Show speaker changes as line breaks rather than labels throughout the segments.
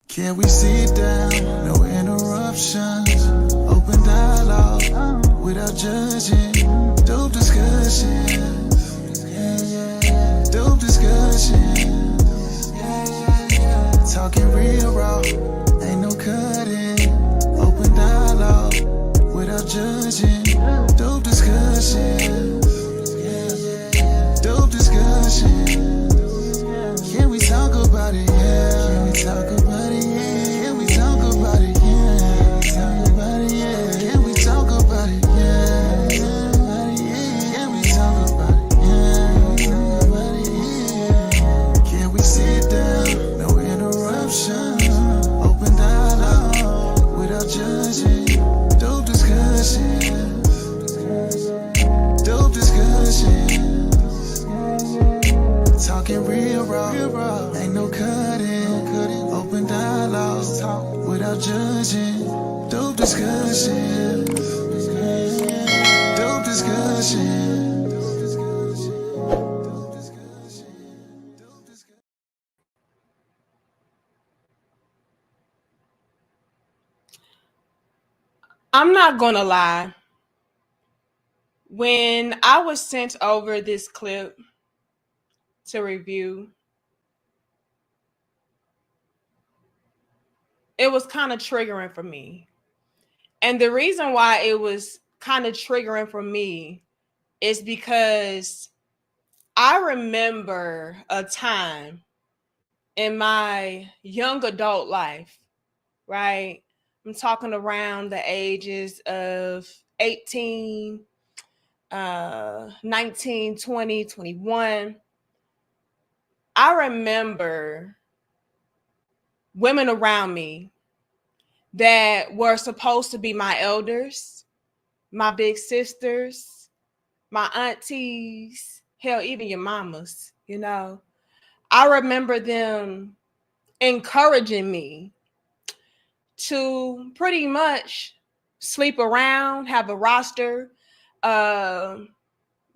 Can we sit down? No interruptions. Open dialogue without judging. Dope discussions. Yeah. Dope discussions. Yeah. Talking real raw. Ain't no cutting. Open dialogue without judging. Dope discussions. Yeah. Dope discussions. Can we talk about it? Yeah. Can we talk about it? Yeah. Can we talk about it? Yeah. Talk about it? Yeah. Can we talk about it? Yeah. Can we talk about it? Yeah. Talk about it? Yeah. Can we sit down? No interruptions. Open dialogue without judging. Dope discussions. Dope discussions. Talking real raw, ain't no cutting. Open dialogue without judging. Dope discussion. Dope discussion.
I'm not gonna lie. When I was sent over this clip to review, it was kind of triggering for me. And the reason why it was kind of triggering for me is because I remember a time in my young adult life, right? I'm talking around the ages of 18, 19, 20, 21. I remember women around me that were supposed to be my elders, my big sisters, my aunties, hell, even your mamas, you know. I remember them encouraging me to pretty much sleep around, have a roster, uh,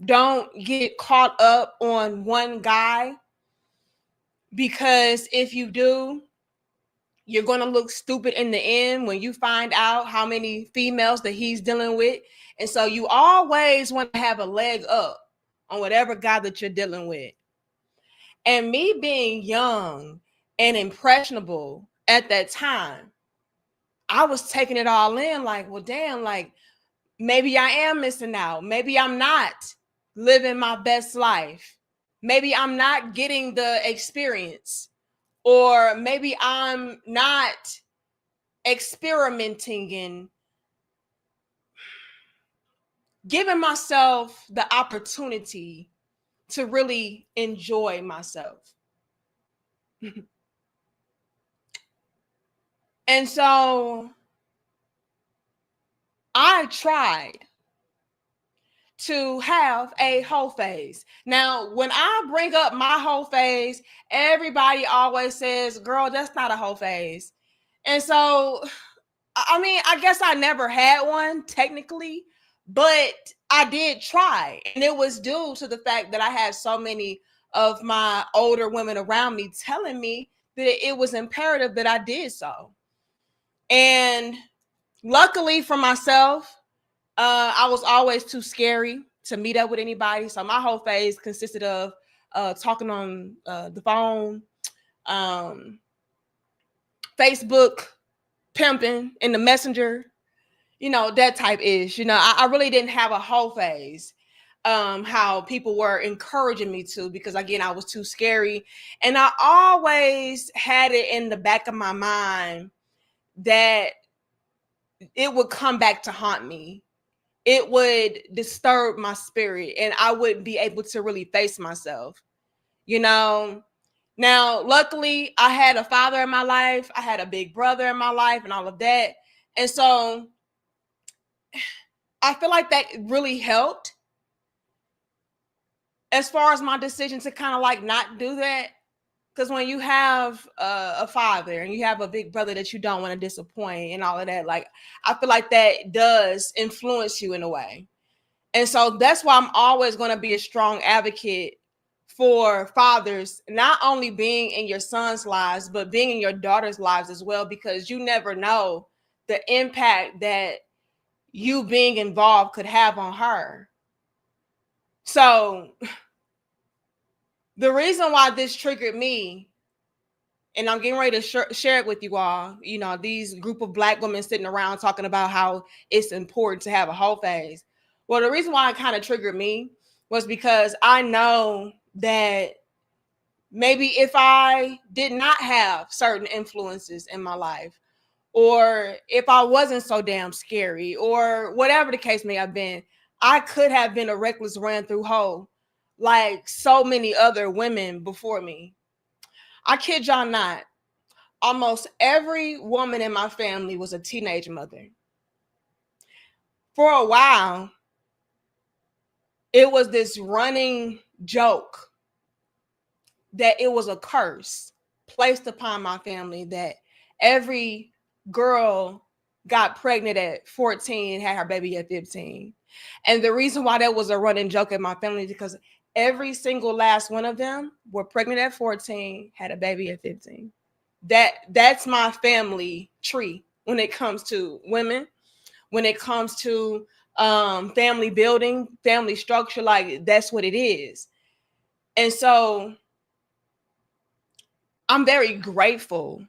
don't get caught up on one guy, because if you do, you're going to look stupid in the end when you find out how many females that he's dealing with. And so you always want to have a leg up on whatever guy that you're dealing with. And me being young and impressionable at that time, I was taking it all in like, well, damn, like maybe I am missing out. Maybe I'm not living my best life. Maybe I'm not getting the experience, or maybe I'm not experimenting and giving myself the opportunity to really enjoy myself. And so I tried to have a whole phase. Now, when I bring up my whole phase, everybody always says, girl, that's not a whole phase. And so, I mean, I guess I never had one technically, but I did try. And it was due to the fact that I had so many of my older women around me telling me that it was imperative that I did so. And luckily for myself, I was always too scary to meet up with anybody. So my whole phase consisted of talking on the phone, Facebook, pimping in the messenger, you know, that type ish. You know, I really didn't have a whole phase, how people were encouraging me to, because again, I was too scary. And I always had it in the back of my mind that it would come back to haunt me. It would disturb my spirit and I wouldn't be able to really face myself, you know. Now, luckily, I had a father in my life. I had a big brother in my life and all of that. And so I feel like that really helped as far as my decision to kind of like not do that. Because when you have a father and you have a big brother that you don't want to disappoint and all of that, like, I feel like that does influence you in a way. And so that's why I'm always going to be a strong advocate for fathers not only being in your son's lives, but being in your daughter's lives as well, because you never know the impact that you being involved could have on her. So the reason why this triggered me, and I'm getting ready to share it with you all, these group of Black women sitting around talking about how it's important to have a whole phase. Well, the reason why it kind of triggered me was because I know that maybe if I did not have certain influences in my life, or if I wasn't so damn scary, or whatever the case may have been, I could have been a reckless ran through hoe like so many other women before me. I kid y'all not. Almost every woman in my family was a teenage mother. For a while, it was this running joke that it was a curse placed upon my family that every girl got pregnant at 14 and had her baby at 15. And the reason why that was a running joke in my family is because every single last one of them were pregnant at 14, had a baby at 15. That's my family tree when it comes to women, when it comes to family building, family structure. Like, that's what it is. And so I'm very grateful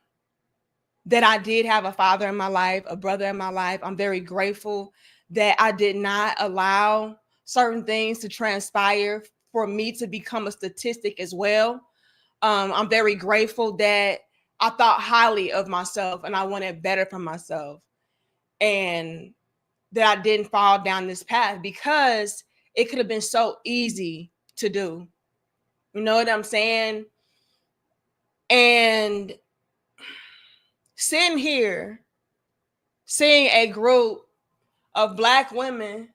that I did have a father in my life, a brother in my life. I'm very grateful that I did not allow certain things to transpire for me to become a statistic as well. I'm very grateful that I thought highly of myself and I wanted better for myself, and that I didn't fall down this path, because it could have been so easy to do. You know what I'm saying? And sitting here, seeing a group of Black women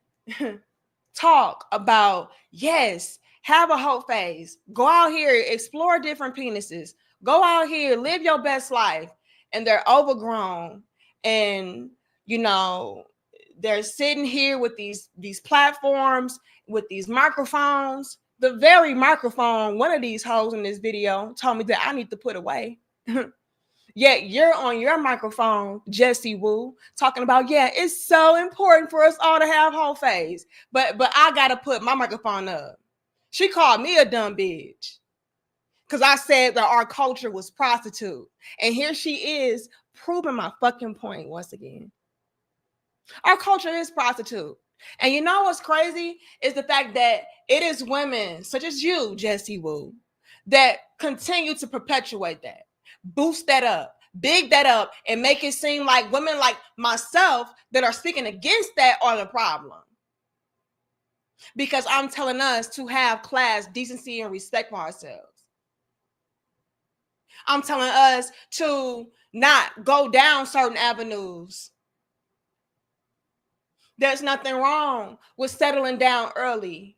talk about, yes, have a whole phase, go out here, explore different penises, go out here, live your best life. And they're overgrown, and they're sitting here with these platforms, with these microphones, the very microphone one of these hoes in this video told me that I need to put away. Yet you're on your microphone, Jessie Woo, talking about, yeah, it's so important for us all to have whole phase. But I gotta put my microphone up. She called me a dumb bitch because I said that our culture was prostitute. And here she is proving my fucking point once again. Our culture is prostitute. And you know what's crazy is the fact that it is women such as you, Jessie Woo, that continue to perpetuate that, boost that up, big that up, and make it seem like women like myself that are speaking against that are the problem. Because I'm telling us to have class, decency, and respect for ourselves. I'm telling us to not go down certain avenues. There's nothing wrong with settling down early.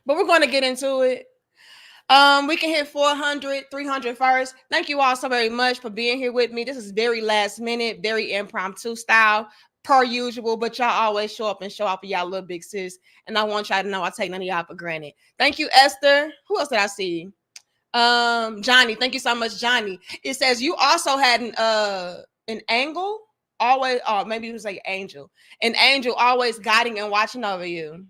But we're going to get into it. We can hit 400, 300 first. Thank you all so very much for being here with me. This is very last minute, very impromptu style, per usual, but y'all always show up and show up for y'all little big sis. And I want y'all to know I take none of y'all for granted. Thank you, Esther. Who else did I see? Johnny. Thank you so much, Johnny. It says you also had an angle, always, or maybe it was like angel. An angel always guiding and watching over you.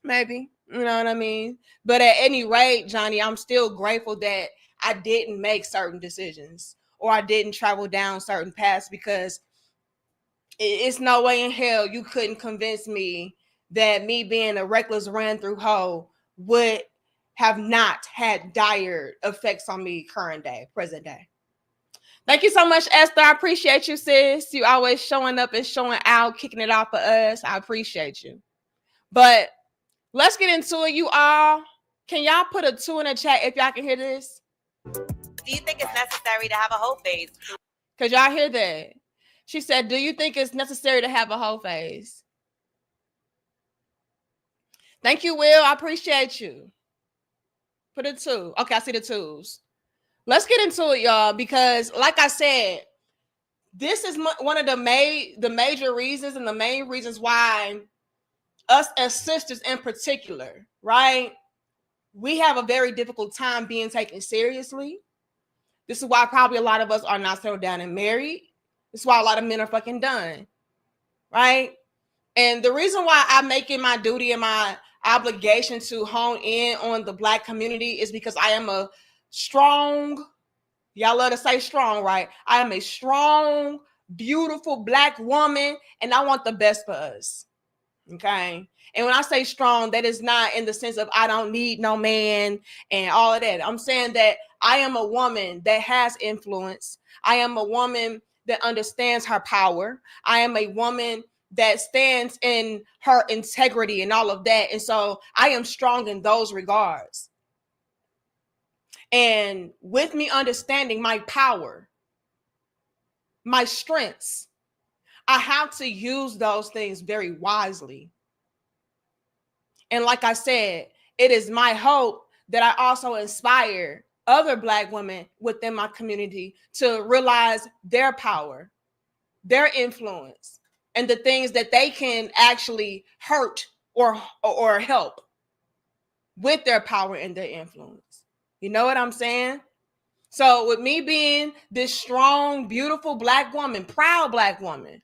Maybe. You know what I mean? But at any rate, Johnny, I'm still grateful that I didn't make certain decisions or I didn't travel down certain paths, because it's no way in hell you couldn't convince me that me being a reckless ran through hoe would have not had dire effects on me current day, present day. Thank you so much, Esther. I appreciate you, sis. You always showing up and showing out, kicking it off for us. I appreciate you. But let's get into it, you all. Can y'all put a 2 in the chat if y'all can hear this?
Do you think it's necessary to have a whole phase?
Could y'all hear that? She said, do you think it's necessary to have a whole phase? Thank you, Will. I appreciate you. Put a 2. Okay, I see the 2s. Let's get into it, y'all, because like I said, this is one of the major reasons and the main reasons why us as sisters in particular, right? We have a very difficult time being taken seriously. This is why probably a lot of us are not settled down and married. This is why a lot of men are fucking done, right? And the reason why I'm making my duty and my obligation to hone in on the Black community is because I am a strong, y'all love to say strong, right? I am a strong, beautiful Black woman, and I want the best for us. Okay. And when I say strong, that is not in the sense of I don't need no man and all of that. I'm saying that I am a woman that has influence. I am a woman that understands her power. I am a woman that stands in her integrity and all of that. And so I am strong in those regards. And with me understanding my power, my strengths, I have to use those things very wisely. And like I said, it is my hope that I also inspire other Black women within my community to realize their power, their influence, and the things that they can actually hurt or help with their power and their influence. You know what I'm saying? So with me being this strong, beautiful Black woman, proud Black woman,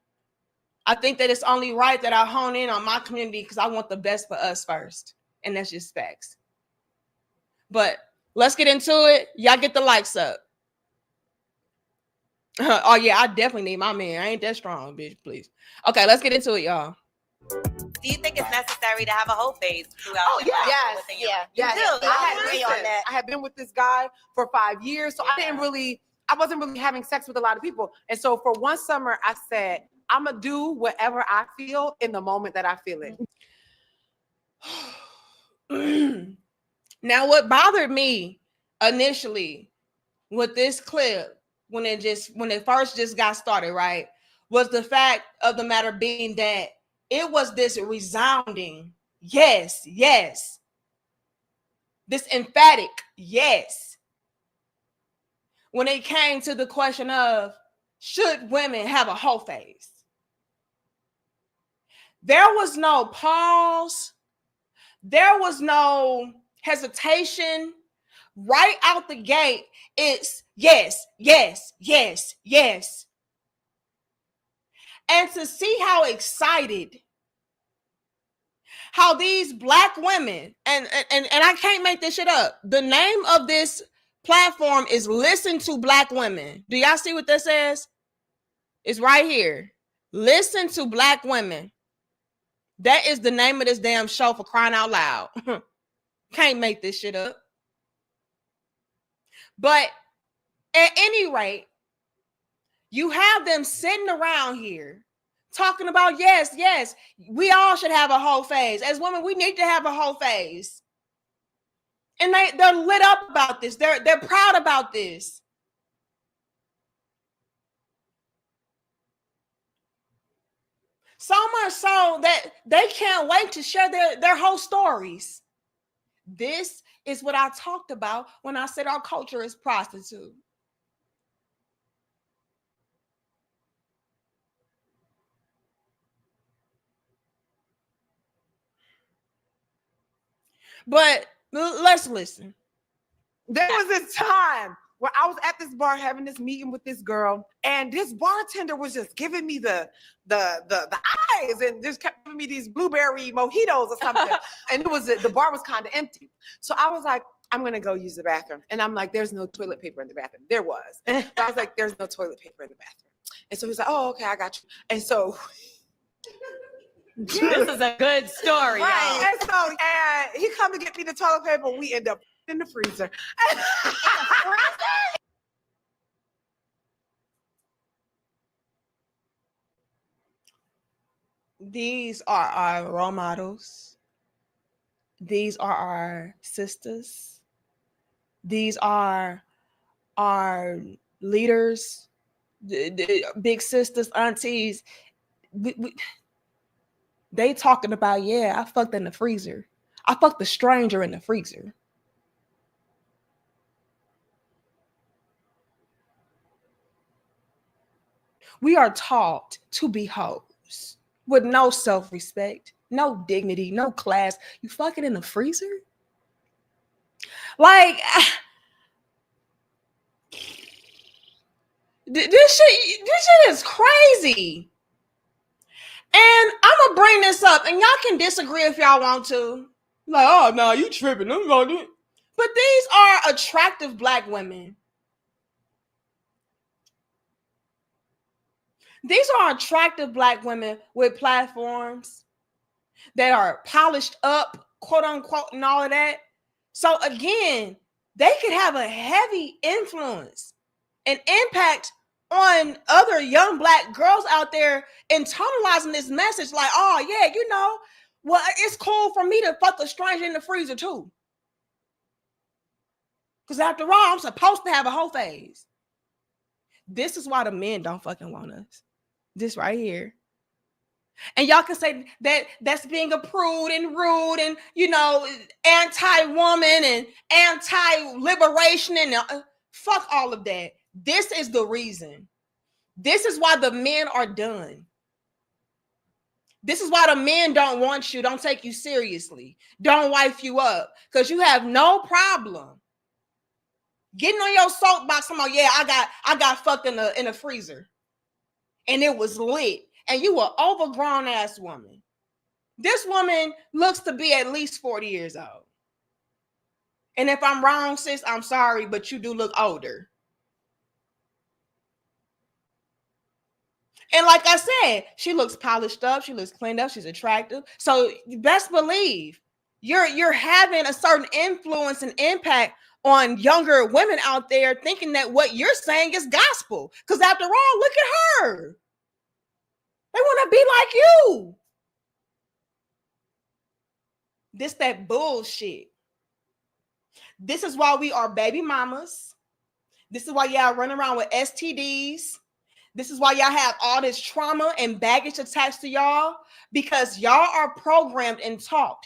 I think that it's only right that I hone in on my community because I want the best for us first. And that's just facts. But let's get into it. Y'all get the likes up. Oh, yeah, I definitely need my man. I ain't that strong, bitch, please. Okay, let's get into it, y'all.
Do you think it's necessary to have a whole phase throughout
Oh,
your
yeah.
life?
Yes,
Within your
yeah.
life?
Yes.
You do.
I
agree
agree
on that.
I had been with this guy for 5 years, so I wasn't really having sex with a lot of people. And so for one summer, I said, I'm going to do whatever I feel in the moment that I feel it.
Now, what bothered me initially with this clip, when it first just got started, right, was the fact of the matter being that it was this resounding yes, yes, this emphatic yes, when it came to the question of should women have a whole phase. There was no pause. There was no hesitation. Right out the gate, it's yes, yes, yes, yes. And to see how excited, how these Black women, and I can't make this shit up. The name of this platform is Listen to Black Women. Do y'all see what that says? It's right here. Listen to Black Women. That is the name of this damn show, for crying out loud. Can't make this shit up. But at any rate, you have them sitting around here talking about, yes, yes, we all should have a whole phase. As women, we need to have a whole phase. And they're lit up about this. They're proud about this. So much so that they can't wait to share their whole stories. This is what I talked about when I said our culture is prostitute. But let's listen.
There was this time where I was at this bar having this meeting with this girl, and this bartender was just giving me the eyes and just kept giving me these blueberry mojitos or something. And the bar was kind of empty. So I was like, I'm gonna go use the bathroom. And I'm like, there's no toilet paper in the bathroom. There was. So I was like, there's no toilet paper in the bathroom. And so he's like, oh, okay, I got you. And so
This is a good story.
Right. And so he come to get me the toilet paper. We end up in the freezer.
These are our role models. These are our sisters. These are our leaders, the big sisters, aunties. They talking about, yeah, I fucked in the freezer. I fucked the stranger in the freezer. We are taught to be hoes with no self-respect. no dignity, no class. You fucking in the freezer? Like, this shit is crazy. And I'm gonna bring this up, and y'all can disagree if y'all want to. Like, oh no, you tripping. I'm gonna do it. But these are attractive black women. These are attractive black women with platforms that are polished up, quote unquote, and all of that. So again, they could have a heavy influence and impact on other young black girls out there, internalizing this message like, oh yeah, you know, well, it's cool for me to fuck a stranger in the freezer too. Because after all, I'm supposed to have a whole phase. This is why the men don't fucking want us. This right here. And y'all can say that that's being a prude and rude and, you know, anti-woman and anti-liberation and fuck all of that. This is the reason. This is why the men are done. This is why the men don't want you, don't take you seriously, don't wife you up, because you have no problem getting on your soapbox. Come on, yeah, I got fucked in a freezer, and it was lit, and you were overgrown ass woman. This woman looks to be at least 40 years old. And if I'm wrong, sis, I'm sorry, but you do look older. And like I said, she looks polished up, she looks cleaned up, she's attractive. So you best believe you're having a certain influence and impact on younger women out there, thinking that what you're saying is gospel. Because after all, look at her. They want to be like you. This that bullshit. This is why we are baby mamas. This is why y'all run around with STDs. This is why y'all have all this trauma and baggage attached to y'all, because y'all are programmed and taught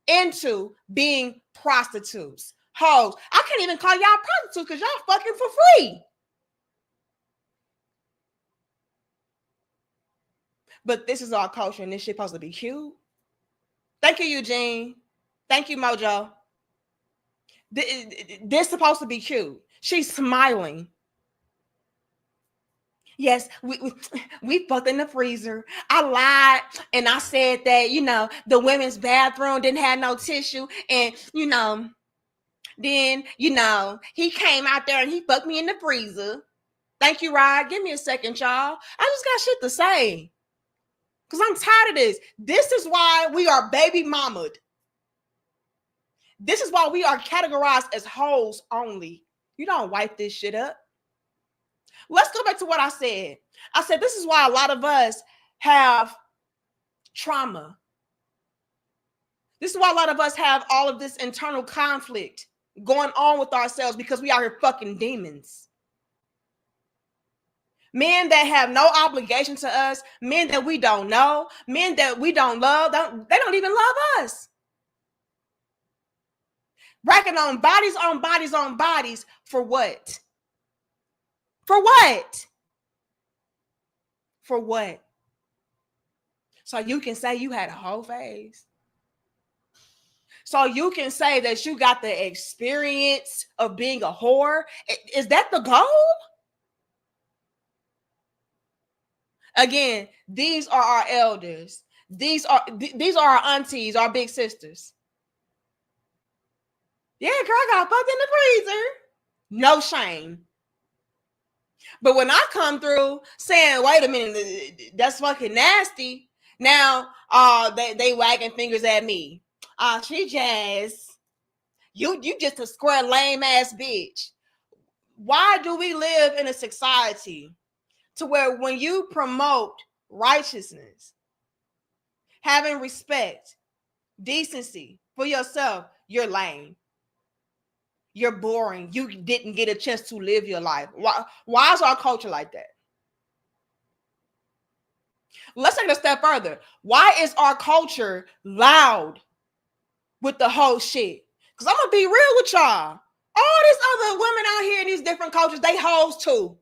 into being prostitutes, hoes. I can't even call y'all prostitutes because y'all fucking for free. But this is our culture, and this shit supposed to be cute. Thank you, Eugene. Thank you, Mojo. This supposed to be cute. She's smiling. Yes, we fucked in the freezer. I lied and I said that, you know, the women's bathroom didn't have no tissue. And, you know, then, you know, he came out there and he fucked me in the freezer. Thank you, Rod. Give me a second, y'all. I just got shit to say. Because I'm tired of this. This is why we are baby mamaed. This is why we are categorized as hoes only. You don't wipe this shit up. Let's go back to what I said. I said this is why a lot of us have trauma. This is why a lot of us have all of this internal conflict going on with ourselves, because we are here fucking demons. Men that have no obligation to us, men that we don't know, men that we don't love, they don't even love us. Racking on bodies on bodies on bodies for what? For what? For what? So you can say you had a whole phase. So you can say that you got the experience of being a whore. Is that the goal? Again, these are our elders. These are our aunties, our big sisters. Yeah, girl, I got fucked in the freezer. No shame. But when I come through saying, wait a minute, that's fucking nasty. Now, they wagging fingers at me. She just, you just a square lame ass bitch. Why do we live in a society to where when you promote righteousness, having respect, decency for yourself, you're lame? You're boring. You didn't get a chance to live your life. Why is our culture like that? Let's take it a step further. Why is our culture loud with the whole shit? Because I'm going to be real with y'all. All these other women out here in these different cultures, they hoes too.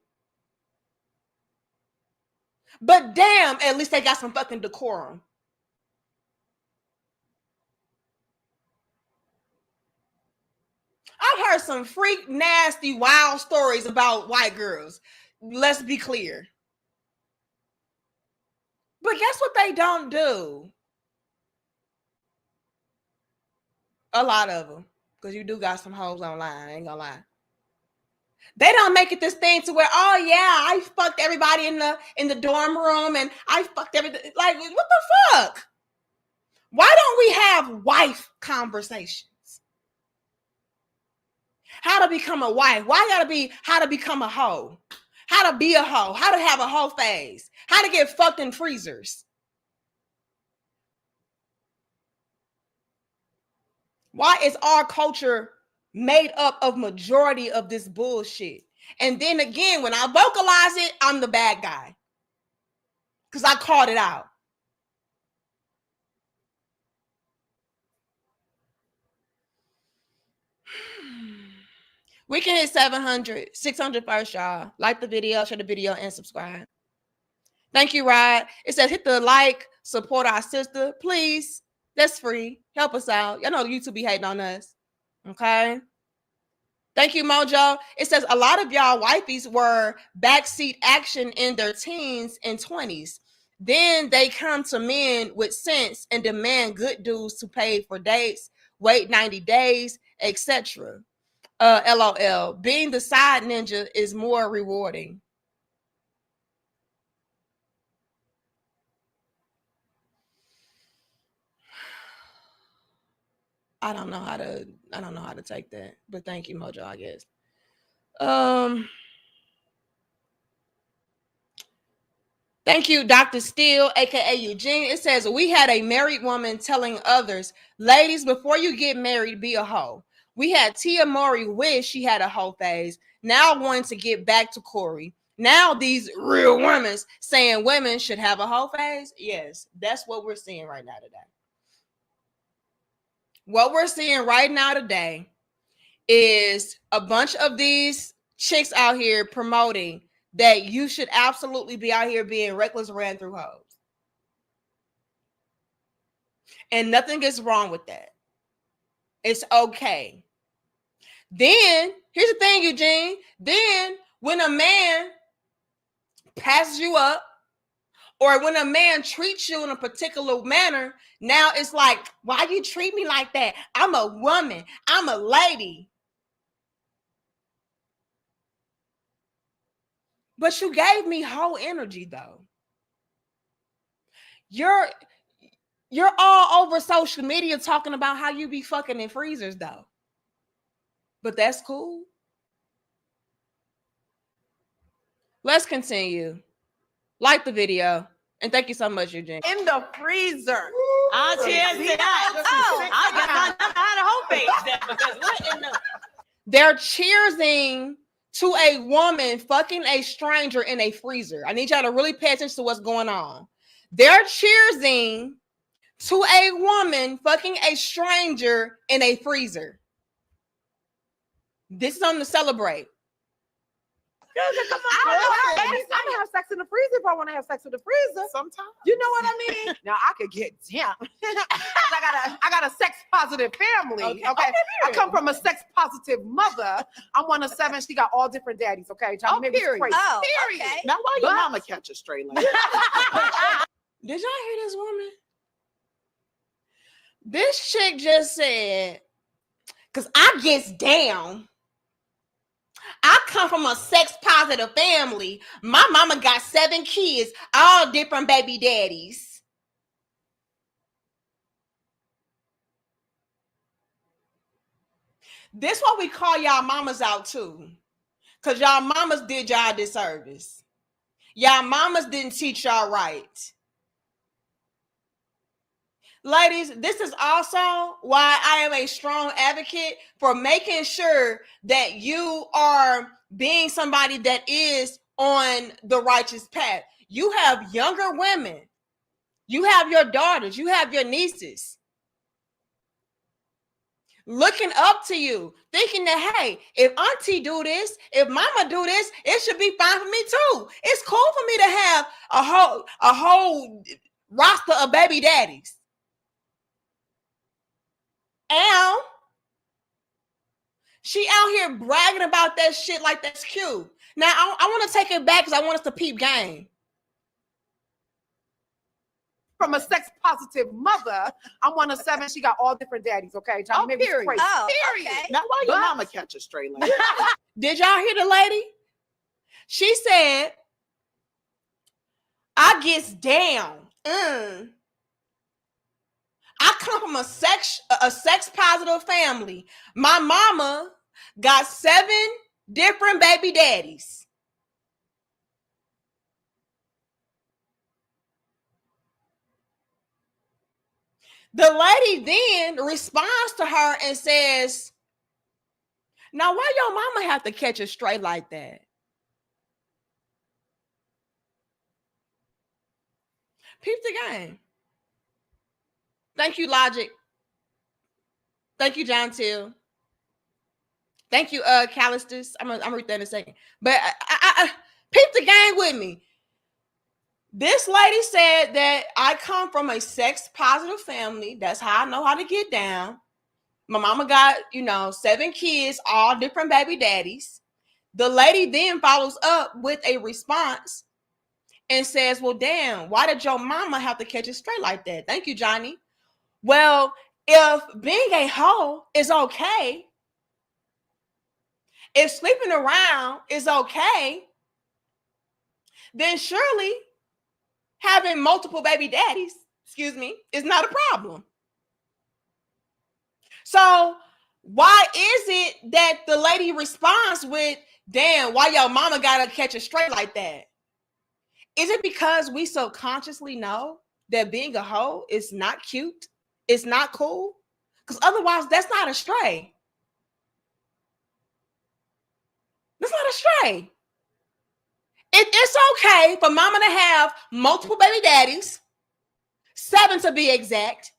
But damn, at least they got some fucking decorum. I've heard some freak, nasty, wild stories about white girls. Let's be clear. But guess what they don't do? A lot of them. Because you do got some hoes online, I ain't gonna lie. They don't make it this thing to where, oh yeah, I fucked everybody in the dorm room and I fucked everything. Like, what the fuck? Why don't we have wife conversations? How to become a wife? Why gotta be how to become a hoe? How to be a hoe? How to have a hoe phase? How to get fucked in freezers? Why is our culture made up of majority of this bullshit? And then again, when I vocalize it, I'm the bad guy. Because I called it out. We can hit 700, 600 first, y'all. Like the video, share the video, and subscribe. Thank you, Rod. It says hit the like, support our sister. Please. That's free. Help us out. Y'all know YouTube be hating on us. Okay? Thank you, Mojo. It says a lot of y'all wifeys were backseat action in their teens and 20s. Then they come to men with sense and demand good dudes to pay for dates, wait 90 days, etc. LOL. Being the side ninja is more rewarding. I don't know how to take that, but thank you, Mojo, I guess. Thank you, Dr. Steele, aka Eugene. It says we had a married woman telling others, ladies, before you get married, be a hoe. We had Tia Mowry wish she had a hoe phase. Now wanting to get back to Corey. Now these real women saying women should have a hoe phase. Yes, that's what we're seeing right now today. What we're seeing right now today is a bunch of these chicks out here promoting that you should absolutely be out here being reckless, ran through hoes. And nothing is wrong with that. It's okay. Then, here's the thing, Eugene. Then, when a man passes you up, or when a man treats you in a particular manner, now it's like, why you treat me like that? I'm a woman. I'm a lady. But you gave me whole energy, though. You're all over social media talking about how you be fucking in freezers, though. But that's cool. Let's continue. Like the video. And thank you so much, Eugene.
In the freezer.
I'll cheers to that. Oh, I guess I never had a whole page then, because what in the...
They're cheersing to a woman fucking a stranger in a freezer. I need y'all to really pay attention to what's going on. They're cheersing to a woman fucking a stranger in a freezer. This is something to celebrate.
I'm gonna have sex in the freezer if I want to have sex in the freezer. Sometimes, you know what I mean. Now I could get down. I got a sex positive family. Okay, I come from a sex positive mother. I'm one of 7. She got all different daddies. Okay, John,
period. Oh, period. Okay.
Now why your mama catch a straight like
that? Did y'all hear this woman? This chick just said, "Cause I gets down. I come from a sex positive family. My mama got 7 kids, all different baby daddies." This what we call y'all mamas out too. Because y'all mamas did y'all disservice. Y'all mamas didn't teach y'all right. Ladies, this is also why I am a strong advocate for making sure that you are being somebody that is on the righteous path. You have younger women. You have your daughters. You have your nieces looking up to you, thinking that, hey, if auntie do this, if mama do this, it should be fine for me too. It's cool for me to have a whole roster of baby daddies. And She out here bragging about that shit like that's cute. Now, I want to take it back because I want us to peep game.
From a sex positive mother, I'm one of 7. She got all different daddies, okay? Johnny, maybe it's crazy.
Period.
Now, why your mama catch a straight like that?
Did y'all hear the lady? She said, I gets down. I come from a sex positive family. My mama got 7 different baby daddies. The lady then responds to her and says, now why your mama have to catch it straight like that? Peep the game. Thank you, Logic. Thank you, John Till. Thank you, Callistus. I'm gonna read that in a second. But I peep the game with me. This lady said that I come from a sex positive family. That's how I know how to get down. My mama got, 7 kids, all different baby daddies. The lady then follows up with a response and says, well, damn, why did your mama have to catch it straight like that? Thank you, Johnny. Well, if being a hoe is okay, if sleeping around is okay, then surely having multiple baby daddies, is not a problem. So why is it that the lady responds with, damn, why your mama gotta catch it straight like that? Is it because we subconsciously know that being a hoe is not cute? It's not cool? Because otherwise, that's not a stray. That's not a stray. It's okay for mama to have multiple baby daddies, 7 to be exact,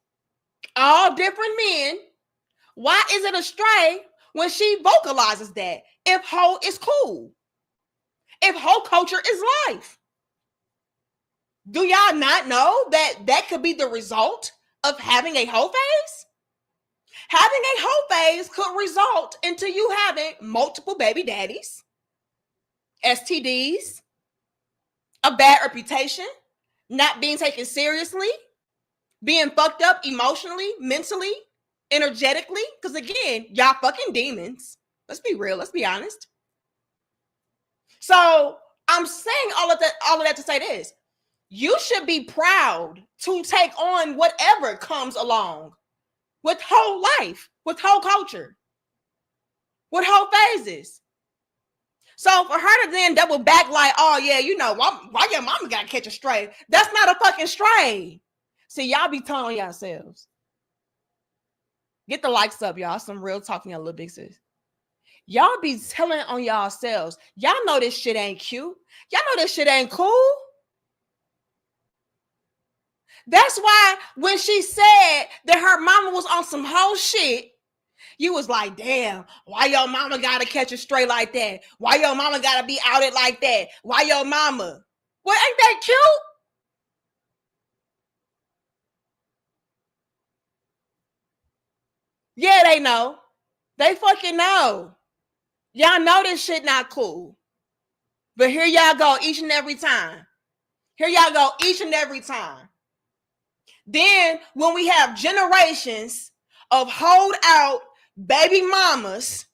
all different men. Why is it a stray when she vocalizes that? If hoe is cool, if hoe culture is life, do y'all not know that could be the result of having a hoe phase? Having a hoe phase could result into you having multiple baby daddies, STDs, a bad reputation, not being taken seriously, being fucked up emotionally, mentally, energetically. Because again, y'all fucking demons. Let's be real. Let's be honest. So I'm saying all of that to say this. You should be proud to take on whatever comes along with whole life, with whole culture, with whole phases. So for her to then double back like, oh yeah, why your mama gotta catch a stray? That's not a fucking stray. See, y'all be telling yourselves. Get the likes up, y'all. Some real talking, y'all little big sis. Y'all be telling on yourselves. Y'all know this shit ain't cute. Y'all know this shit ain't cool. That's why when she said that her mama was on some whole shit, you was like, damn, why your mama gotta catch it straight like that? Why your mama gotta be outed like that? Why your mama? Well, ain't that cute? Yeah, they know. They fucking know. Y'all know this shit not cool. But here y'all go each and every time. Here y'all go each and every time. Then when we have generations of hold out baby mamas,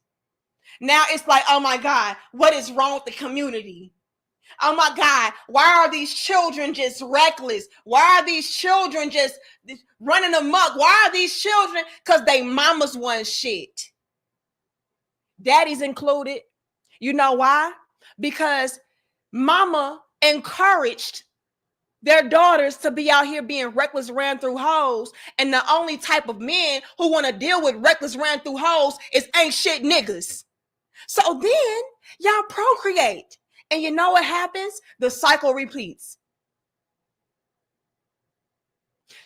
now it's like, oh my God, what is wrong with the community? Oh my God, why are these children just reckless? Why are these children just running amok? Why are these children? Because they mamas want shit. Daddies included. You know why? Because mama encouraged their daughters to be out here being reckless, ran through hoes. And the only type of men who want to deal with reckless, ran through hoes is ain't shit niggas. So then y'all procreate. And you know what happens? The cycle repeats.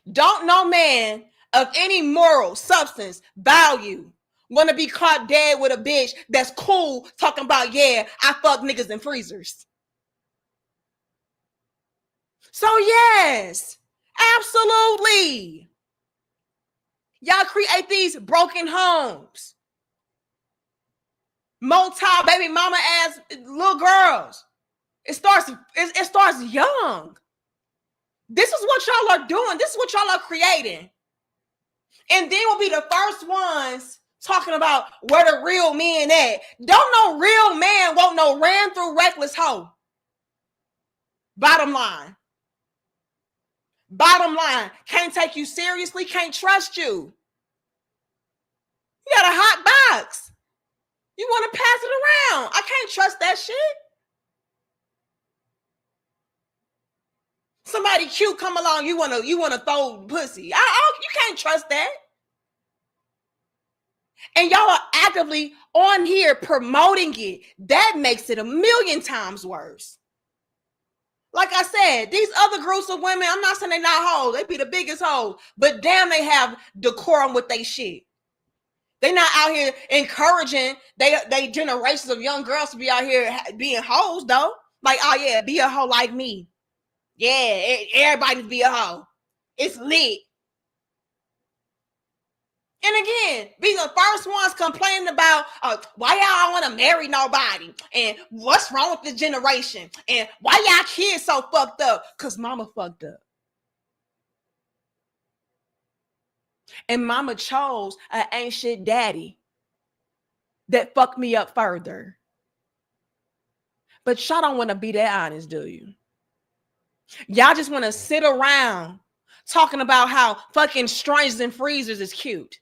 Don't no man of any moral, substance, value want to be caught dead with a bitch that's cool talking about, yeah, I fuck niggas in freezers. So yes, absolutely. Y'all create these broken homes. baby mama ass little girls. It starts young. This is what y'all are doing. This is what y'all are creating. And then we'll be the first ones talking about where the real men at. Don't no real man want no ran through reckless hoe. Bottom line. Can't take you seriously, can't trust you. You got a hot box. You want to pass it around. I can't trust that shit. Somebody cute come along, you wanna throw pussy. You can't trust that. And y'all are actively on here promoting it. That makes it a million times worse. Like I said, these other groups of women, I'm not saying they're not hoes. They be the biggest hoes. But damn, they have decorum with they shit. They not out here encouraging they generations of young girls to be out here being hoes, though. Like, oh yeah, be a hoe like me. Yeah, everybody be a hoe. It's lit. And again, be the first ones complaining about why y'all want to marry nobody and what's wrong with this generation and why y'all kids so fucked up because mama fucked up. And mama chose an ain't shit daddy that fucked me up further. But y'all don't want to be that honest, do you? Y'all just want to sit around talking about how fucking strangers and freezers is cute.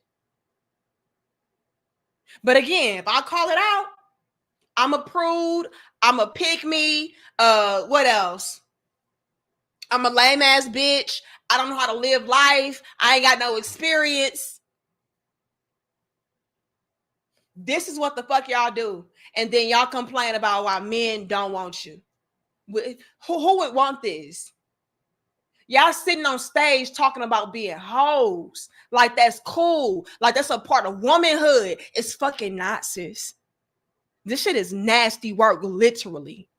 But again, if I call it out, I'm a prude, I'm a pick me, what else? I'm a lame ass bitch. I don't know how to live life. I ain't got no experience. This is what the fuck y'all do. And then y'all complain about why men don't want you. Who would want this? Y'all sitting on stage talking about being hoes. Like that's cool. Like that's a part of womanhood. It's fucking not, sis. This shit is nasty work, literally.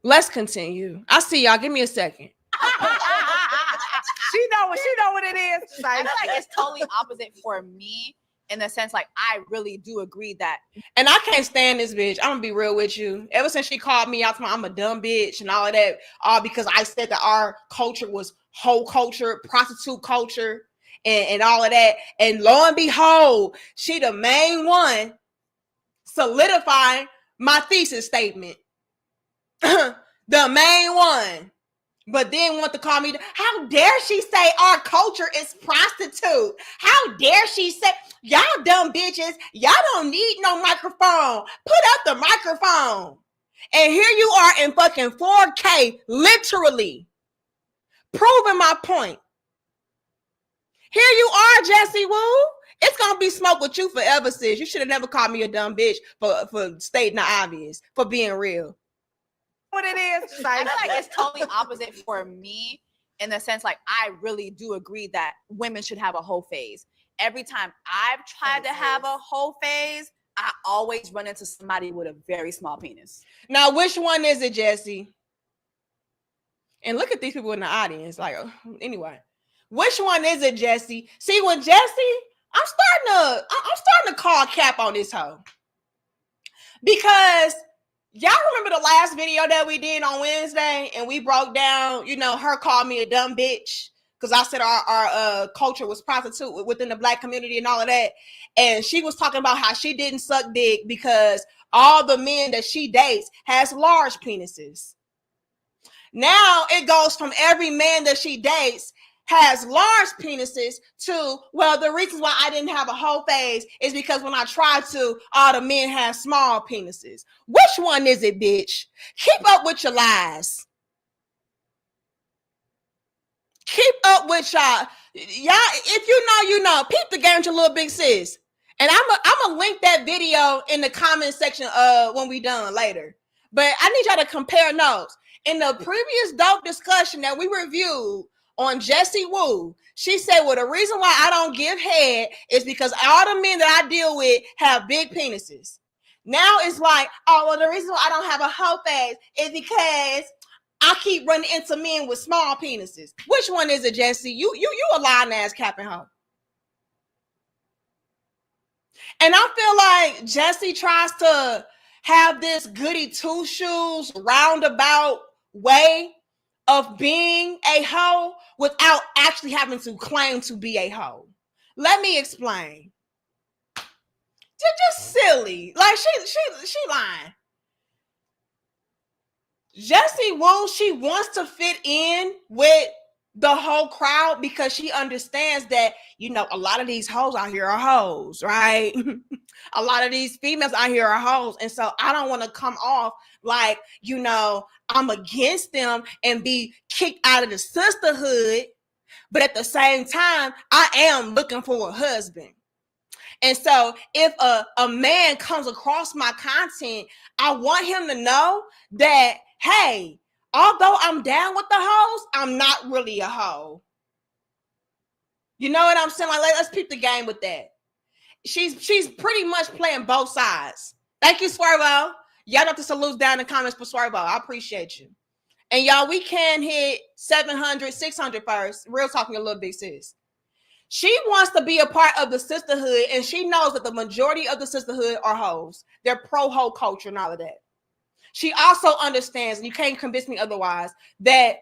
Let's continue. I see y'all. Give me a second.
She know what it is.
I feel like it's totally opposite for me. In the sense, like, I really do agree that.
And I can't stand this bitch. I'm gonna be real with you. Ever since she called me out to I'm a dumb bitch and all of that, all because I said that our culture was hoe culture, prostitute culture, and all of that. And lo and behold, she the main one solidifying my thesis statement. The main one. But then want to call me, how dare she say our culture is prostitute? How dare she say, y'all dumb bitches, y'all don't need no microphone. Put up the microphone. And here you are in fucking 4K, literally, proving my point. Here you are, Jessie Woo. It's going to be smoke with you forever, sis. You should have never called me a dumb bitch for stating the obvious, for being real.
What it is.
I feel like it's totally opposite for me in the sense, like, I really do agree that women should have a whole phase. Every time I've tried to have a whole phase, I always run into somebody with a very small penis.
Now, which one is it, Jessie? And look at these people in the audience. Like, anyway, which one is it, Jessie? See, with Jessie, I'm starting to call cap on this hoe because. Y'all remember the last video that we did on Wednesday and we broke down, her called me a dumb bitch because I said our culture was prostitute within the Black community and all of that. And she was talking about how she didn't suck dick because all the men that she dates has large penises. Now it goes from every man that she dates has large penises to, well, the reasons why I didn't have a whole phase is because when I tried to, all the men have small penises. Which one is it, bitch? Keep up with your lies. Keep up with y'all. If you know, you know. Peep the game to Little Big Sis. And I'm gonna link that video in the comment section when we done later. But I need y'all to compare notes. In the previous dope discussion that we reviewed, on Jessie Woo, she said, well, the reason why I don't give head is because all the men that I deal with have big penises. Now it's like, oh, well, the reason why I don't have a whole phase is because I keep running into men with small penises. Which one is it, Jessie? You a lying ass capping hoe. And I feel like Jesse tries to have this goody two shoes roundabout way of being a hoe without actually having to claim to be a hoe. Let me explain. Just silly. Like she lying. Jessie Woo, she wants to fit in with the whole crowd because she understands that, you know, a lot of these hoes out here are hoes, right? A lot of these females out here are hoes. And so I don't want to come off like, you know, I'm against them and be kicked out of the sisterhood. But at the same time, I am looking for a husband. And so if a man comes across my content, I want him to know that, hey, although I'm down with the hoes, I'm not really a hoe. You know what I'm saying? Like, let's peep the game with that. She's pretty much playing both sides. Thank you, Swervo. Y'all got to salute down in the comments for Swervo. I appreciate you. And y'all, we can hit 700, 600 first. Real talking a little big sis. She wants to be a part of the sisterhood, and she knows that the majority of the sisterhood are hoes. They're pro-hoe culture and all of that. She also understands, and you can't convince me otherwise, that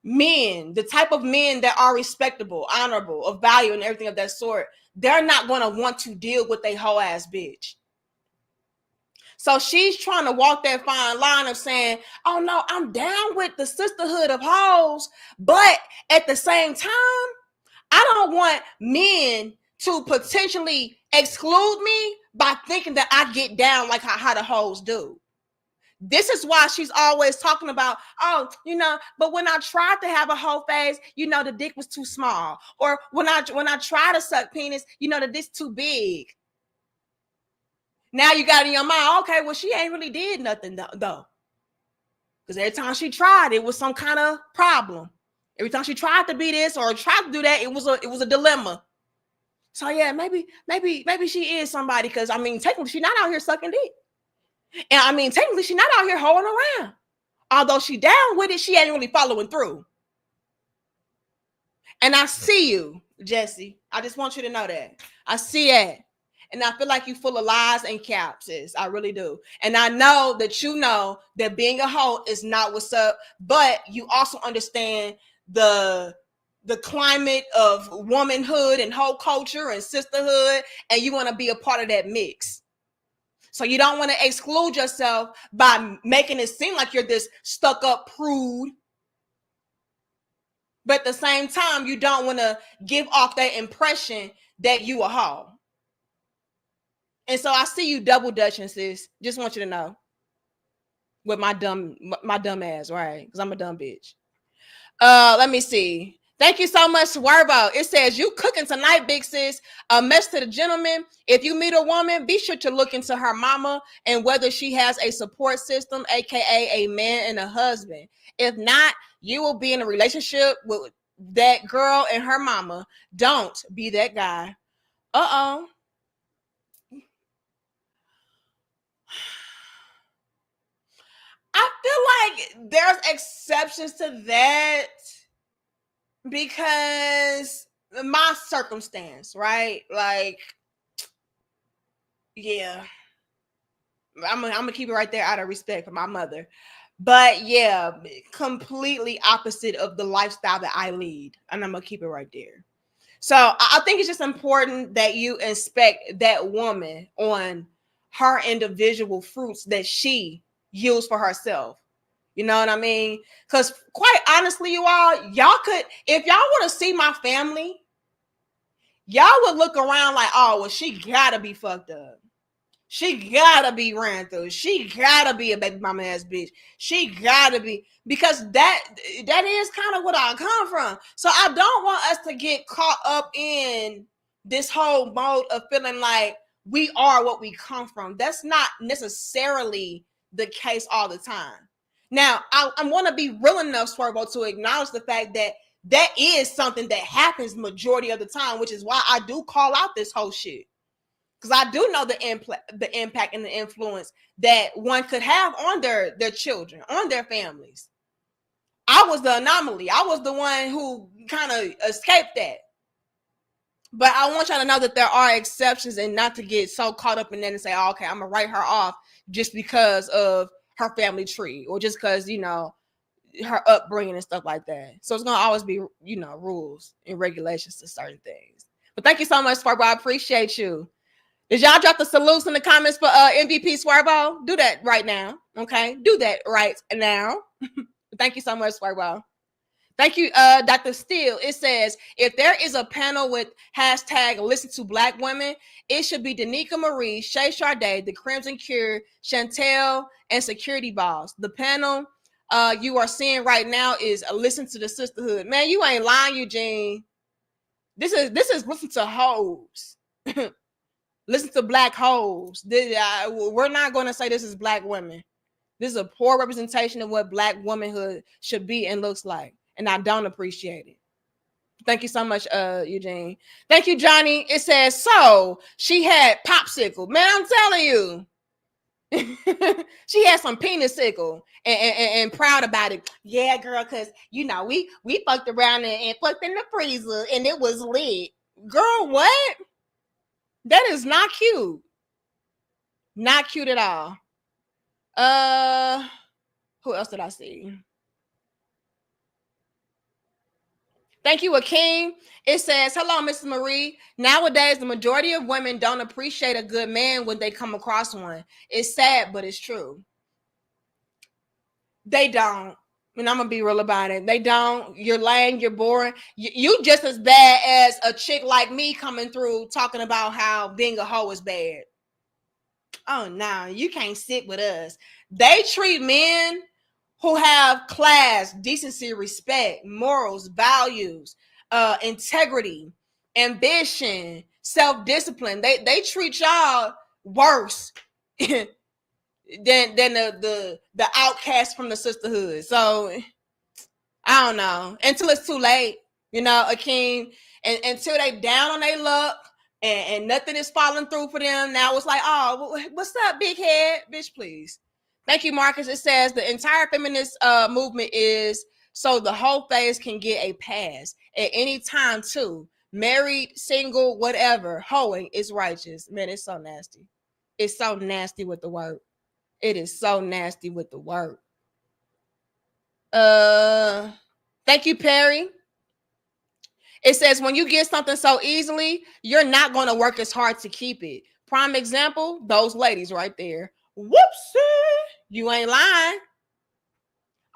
men, the type of men that are respectable, honorable, of value, and everything of that sort, they're not going to want to deal with a hoe-ass bitch. So she's trying to walk that fine line of saying, oh no, I'm down with the sisterhood of hoes, but at the same time, I don't want men to potentially exclude me by thinking that I get down like how the hoes do. This is why she's always talking about, oh, you know, but when I tried to have a hoe phase, you know, the dick was too small. Or when I try to suck penis, you know, the dick's too big. Now you got in your mind, okay, well, she ain't really did nothing though. Because every time she tried, it was some kind of problem. Every time she tried to be this or tried to do that, it was a dilemma. So yeah, maybe she is somebody, because I mean, technically she's not out here sucking dick. And I mean, technically she's not out here hoeing around. Although she down with it, she ain't really following through. And I see you, Jesse. I just want you to know that. I see it. And I feel like you full of lies and caps, sis. I really do. And I know that being a hoe is not what's up, but you also understand the climate of womanhood and hoe culture and sisterhood, and you want to be a part of that mix. So you don't want to exclude yourself by making it seem like you're this stuck-up prude. But at the same time, you don't want to give off that impression that you a hoe. And so I see you double dutching, sis. Just want you to know. With my dumb ass, right? Because I'm a dumb bitch. Let me see. Thank you so much, Swervo. It says, you cooking tonight, big sis. A message to the gentleman. If you meet a woman, be sure to look into her mama and whether she has a support system, aka a man and a husband. If not, you will be in a relationship with that girl and her mama. Don't be that guy. Uh-oh. I feel like there's exceptions to that because my circumstance, right? Like, yeah, I'm gonna keep it right there out of respect for my mother. But yeah, completely opposite of the lifestyle that I lead. And I'm gonna keep it right there. So I think it's just important that you inspect that woman on her individual fruits that she use for herself. You know what I mean? Because quite honestly, y'all could, if y'all want to see my family, y'all would look around like, oh, well, she gotta be fucked up. She gotta be ran through. She gotta be a baby mama ass bitch. She gotta be, because that is kind of what I come from. So I don't want us to get caught up in this whole mode of feeling like we are what we come from. That's not necessarily the case all the time. Now, I want to be real enough, Swervo, to acknowledge the fact that that is something that happens majority of the time, which is why I do call out this whole shit. Because I do know the impact and the influence that one could have on their children, on their families. I was the anomaly. I was the one who kind of escaped that. But I want y'all to know that there are exceptions and not to get so caught up in that and say, oh, okay, I'm going to write her off just because of her family tree or just because, her upbringing and stuff like that. So it's going to always be, rules and regulations to certain things. But thank you so much, Swervo. I appreciate you. Did y'all drop the salutes in the comments for MVP Swervo? Do that right now, okay? Do that right now. Thank you so much, Swervo. Thank you, Dr. Steele. It says, if there is a panel with hashtag listen to Black women, it should be Danica Marie, Shay Sade, The Crimson Cure, Chantel, and Security Boss. The panel you are seeing right now is listen to the sisterhood. Man, you ain't lying, Eugene. This is listen to hoes. Listen to black hoes. We're not going to say this is black women. This is a poor representation of what black womanhood should be and looks like. And I don't appreciate it. Thank you so much, Eugene. Thank you, Johnny. It says, so she had popsicle. Man, I'm telling you. She had some penisicle and proud about it. Yeah, girl, because, we fucked around and fucked in the freezer and it was lit. Girl, what? That is not cute. Not cute at all. Who else did I see? Thank you, Akeem. It says, hello, Mrs. Marie. Nowadays, the majority of women don't appreciate a good man when they come across one. It's sad, but it's true. They don't. And I'm going to be real about it. They don't. You're lame. You're boring. You just as bad as a chick like me coming through talking about how being a hoe is bad. Oh, no. You can't sit with us. They treat men who have class, decency, respect, morals, values, integrity, ambition, self-discipline. They treat y'all worse than the outcast from the sisterhood. So I don't know. Until it's too late, Akeem, and until they down on their luck and nothing is falling through for them. Now it's like, oh, what's up, big head? Bitch, please. Thank you, Marcus. It says the entire feminist movement is so the whole phase can get a pass at any time too. Married, single, whatever. Hoeing is righteous. Man, it's so nasty. It's so nasty with the word. It is so nasty with the word. Thank you, Perry. It says when you get something so easily, you're not going to work as hard to keep it. Prime example, those ladies right there. Whoopsie. You ain't lying.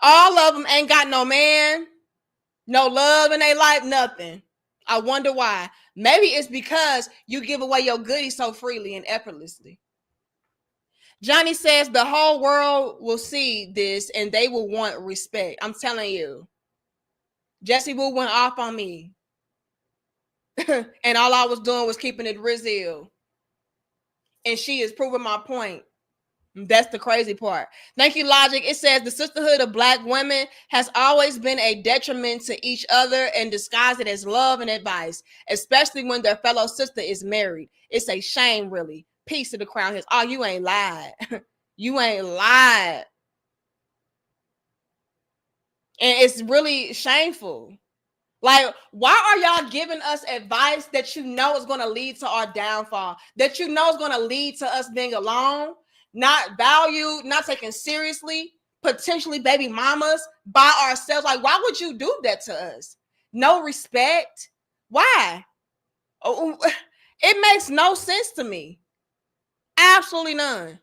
All of them ain't got no man, no love in their life, nothing. I wonder why. Maybe it's because you give away your goodies so freely and effortlessly. Johnny says the whole world will see this and they will want respect. I'm telling you. Jesse Wu went off on me. And all I was doing was keeping it real. And she is proving my point. That's the crazy part. Thank you, Logic. It says the sisterhood of Black women has always been a detriment to each other and disguised it as love and advice, especially when their fellow sister is married. It's a shame, really. Peace to the crown. Oh, you ain't lied. You ain't lied. And it's really shameful. Like, why are y'all giving us advice that you know is going to lead to our downfall, that you know is going to lead to us being alone, not valued, not taken seriously, potentially baby mamas by ourselves? Like, why would you do that to us? No respect. Why? Oh, it makes no sense to me. Absolutely none.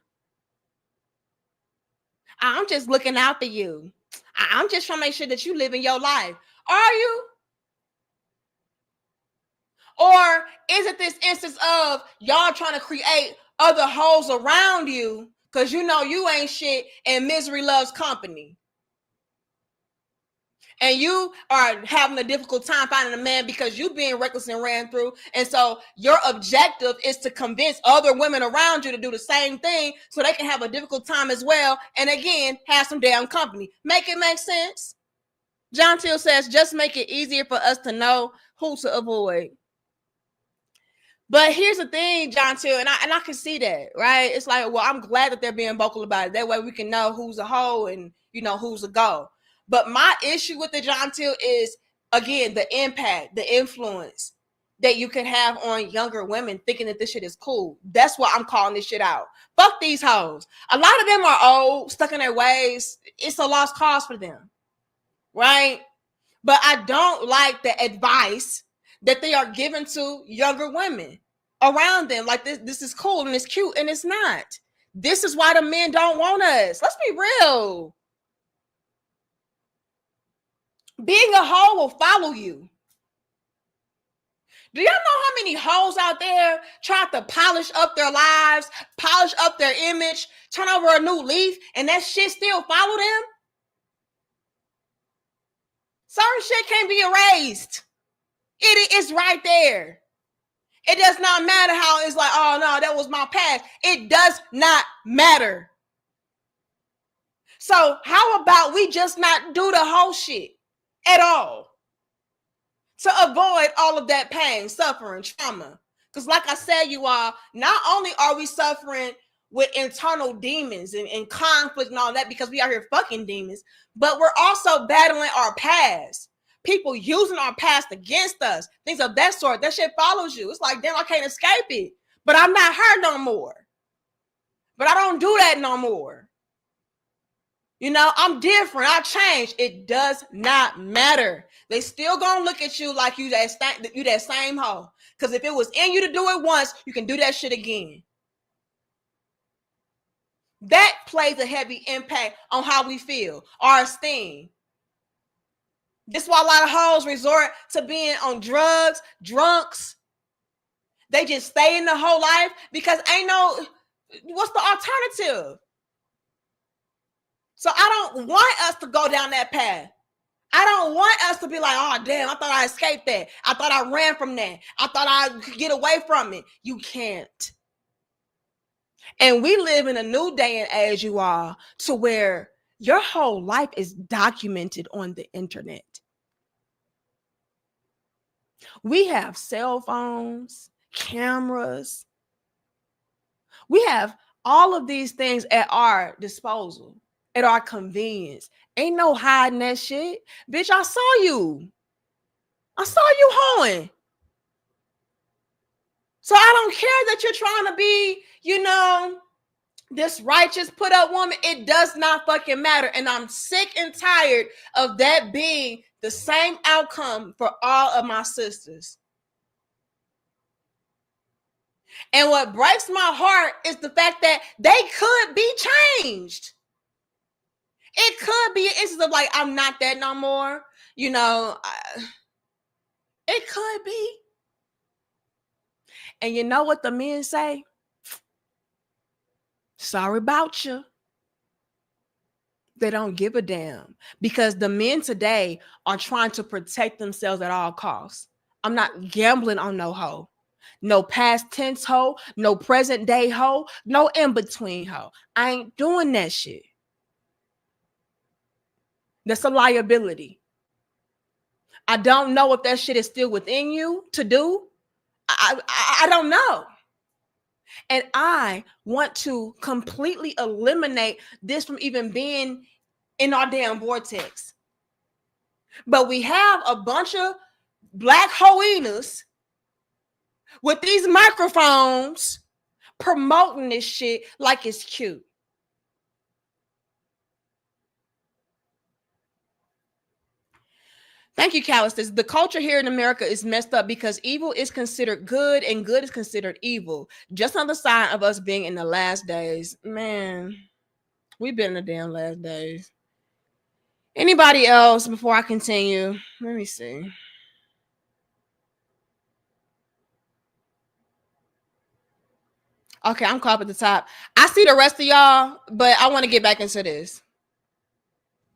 I'm just looking out for you. I'm just trying to make sure that you live in your life. Are you? Or is it this instance of y'all trying to create other hoes around you because you know you ain't shit and misery loves company? And you are having a difficult time finding a man because you being reckless and ran through. And so your objective is to convince other women around you to do the same thing so they can have a difficult time as well. And again, have some damn company. Make it make sense? John Till says, just make it easier for us to know who to avoid. But here's the thing, John Till, and I can see that, right? It's like, well, I'm glad that they're being vocal about it. That way we can know who's a hoe and, you know, who's a go. But my issue with the John Till is, again, the impact, the influence. that you can have on younger women thinking that this shit is cool. That's why I'm calling this shit out. Fuck these hoes. A lot of them are old, stuck in their ways. It's a lost cause for them, right? But I don't like the advice that they are giving to younger women around them. Like this is cool and it's cute, and it's not. This is why the men don't want us. Let's be real. Being a hoe will follow you. Do y'all know how many hoes out there try to polish up their lives, polish up their image, turn over a new leaf, and that shit still follow them? Certain shit can't be erased. It is right there. It does not matter how it's like, oh no, that was my past. It does not matter. So how about we just not do the whole shit at all? To avoid all of that pain, suffering, trauma. Because like I said, you all, not only are we suffering with internal demons and conflict and all that because we are here fucking demons, but we're also battling our past. People using our past against us. Things of that sort. That shit follows you. It's like, damn, I can't escape it. But I'm not her no more. But I don't do that no more. You know, I'm different. I changed. It does not matter. They still gonna look at you like you that same hoe. Because if it was in you to do it once, you can do that shit again. That plays a heavy impact on how we feel, our esteem. This is why a lot of hoes resort to being on drugs, drunks. They just stay in the whole life because ain't no, what's the alternative? So I don't want us to go down that path. I don't want us to be like, oh, damn, I thought I escaped that. I thought I ran from that. I thought I could get away from it. You can't. And we live in a new day and age, you all, to where your whole life is documented on the internet. We have cell phones, cameras. We have all of these things at our disposal, at our convenience. Ain't no hiding that shit. Bitch, I saw you. I saw you hoeing. So I don't care that you're trying to be, you know, this righteous put up woman. It does not fucking matter. And I'm sick and tired of that being the same outcome for all of my sisters. And what breaks my heart is the fact that they could be changed. It could be an instance of like, I'm not that no more. You know, it could be. And you know what the men say? Sorry about you. They don't give a damn because the men today are trying to protect themselves at all costs. I'm not gambling on no hoe. No past tense hoe, no present day hoe, no in-between hoe. I ain't doing that shit. That's a liability. I don't know if that shit is still within you to do. I don't know. And I want to completely eliminate this from even being in our damn vortex. But we have a bunch of black hyenas with these microphones promoting this shit like it's cute. Thank you, Callistus. The culture here in America is messed up because evil is considered good and good is considered evil. Just another sign of us being in the last days. Man, we've been in the damn last days. Anybody else before I continue? Let me see. Okay, I'm caught up at the top. I see the rest of y'all, but I want to get back into this.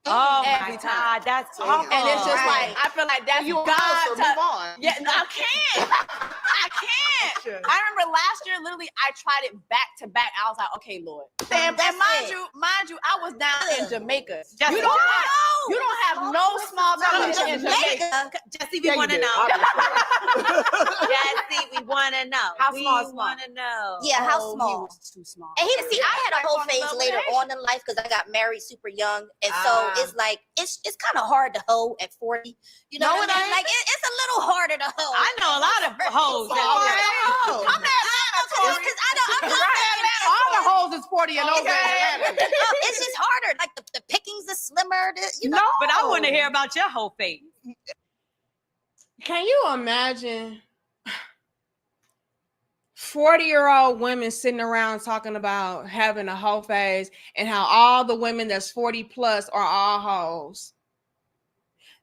Oh
Every
my
time.
God, that's
And it's just like, I feel like that's
You
God.
so move on.
Yeah, no, I can't. I can't. I remember last year, literally, I tried it back to back. I was like, okay, Lord.
Damn,
And mind you, I was down in Jamaica.
Jesse,
You don't have no small village in Jamaica.
Jesse, we
Yeah, you
want to
do,
know.
obviously.
Jesse, we want to know.
How
we
small is
want to know.
Yeah, how
Oh,
small?
He was too small.
And see, I had a whole
Like,
phase later on in life because I got married super young, and so
is like it's kind of hard to hold at 40. You know
No,
what
it
I mean?
ain't.
Like it's a little harder to hold.
I know a lot of hoes.
Oh,
that-
yeah.
I'm not because I'm
All the hoes is 40 and over.
Okay.
it's just harder. Like the pickings are slimmer. You know.
No,
But I want to hear about your whole face.
Can you imagine 40-year-old women sitting around talking about having a whole phase and how all the women that's 40 plus are all hoes?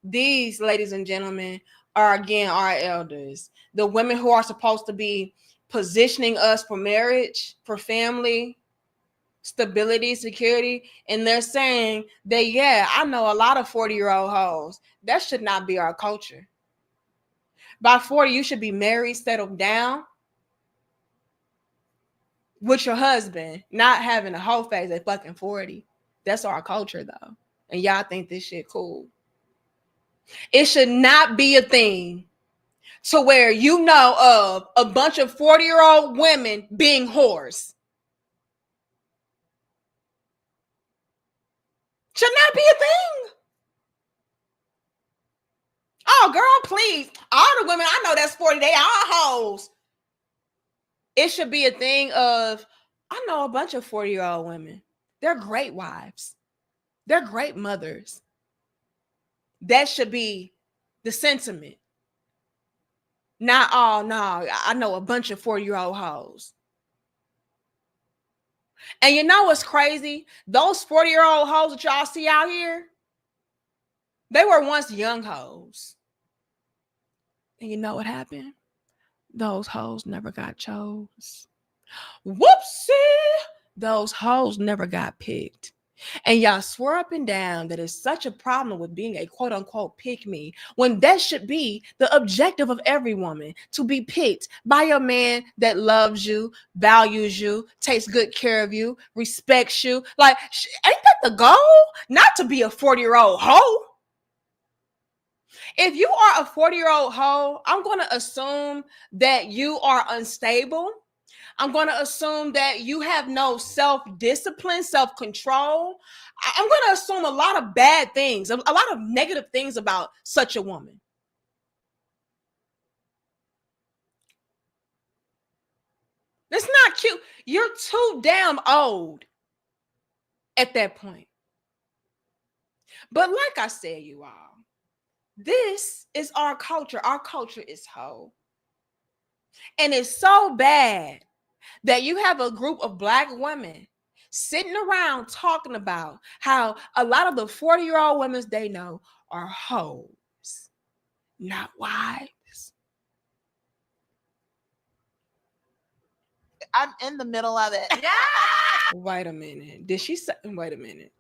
These, ladies and gentlemen, are again our elders. The women who are supposed to be positioning us for marriage, for family, stability, security. And they're saying that, yeah, I know a lot of 40-year-old hoes. That should not be our culture. By 40, you should be married, settled down with your husband, not having a whole phase at fucking 40. That's our culture, though. And y'all think this shit cool. It should not be a thing to where you know of a bunch of 40-year-old women being whores. Should not be a thing. Oh, girl, please. All the women I know that's 40, they all hoes. It should be a thing of, I know a bunch of 40-year-old women. They're great wives. They're great mothers. That should be the sentiment. Not, oh, no, I know a bunch of 40-year-old hoes. And you know what's crazy? Those 40-year-old hoes that y'all see out here, they were once young hoes. And you know what happened? Those hoes never got chose. Whoopsie! Those hoes never got picked. And y'all swear up and down that it's such a problem with being a quote unquote pick me when that should be the objective of every woman, to be picked by a man that loves you, values you, takes good care of you, respects you. Like, ain't that the goal? Not to be a 40-year-old hoe. If you are a 40-year-old hoe, I'm going to assume that you are unstable. I'm going to assume that you have no self-discipline, self-control. I'm going to assume a lot of bad things, a lot of negative things about such a woman. It's not cute. You're too damn old at that point. But like I said, you all, this is our culture. Our culture is hoe. And it's so bad that you have a group of Black women sitting around talking about how a lot of the 40-year-old women they know are hoes, not wives.
I'm in the middle of it.
Yeah.
Wait a minute. Did she say, wait a minute.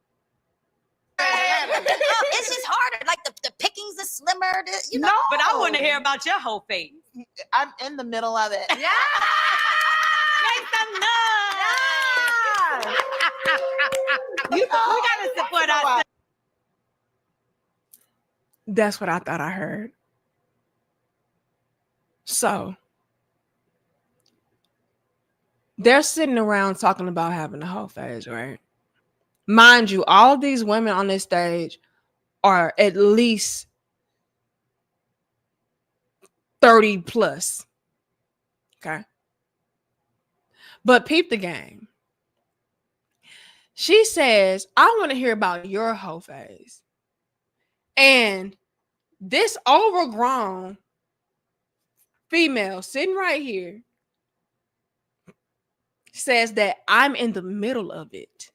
It's just harder. Like the pickings are slimmer. You know.
No,
But I want to hear about your whole face.
I'm in the middle of it.
Yeah.
Make some noise.
You know,
We gotta support ourselves.
That's what I thought I heard. So they're sitting around talking about having a whole phase, right? Mind you, all these women on this stage are at least 30 plus. Okay. But peep the game. She says, I want to hear about your whole phase. And this overgrown female sitting right here says that I'm in the middle of it.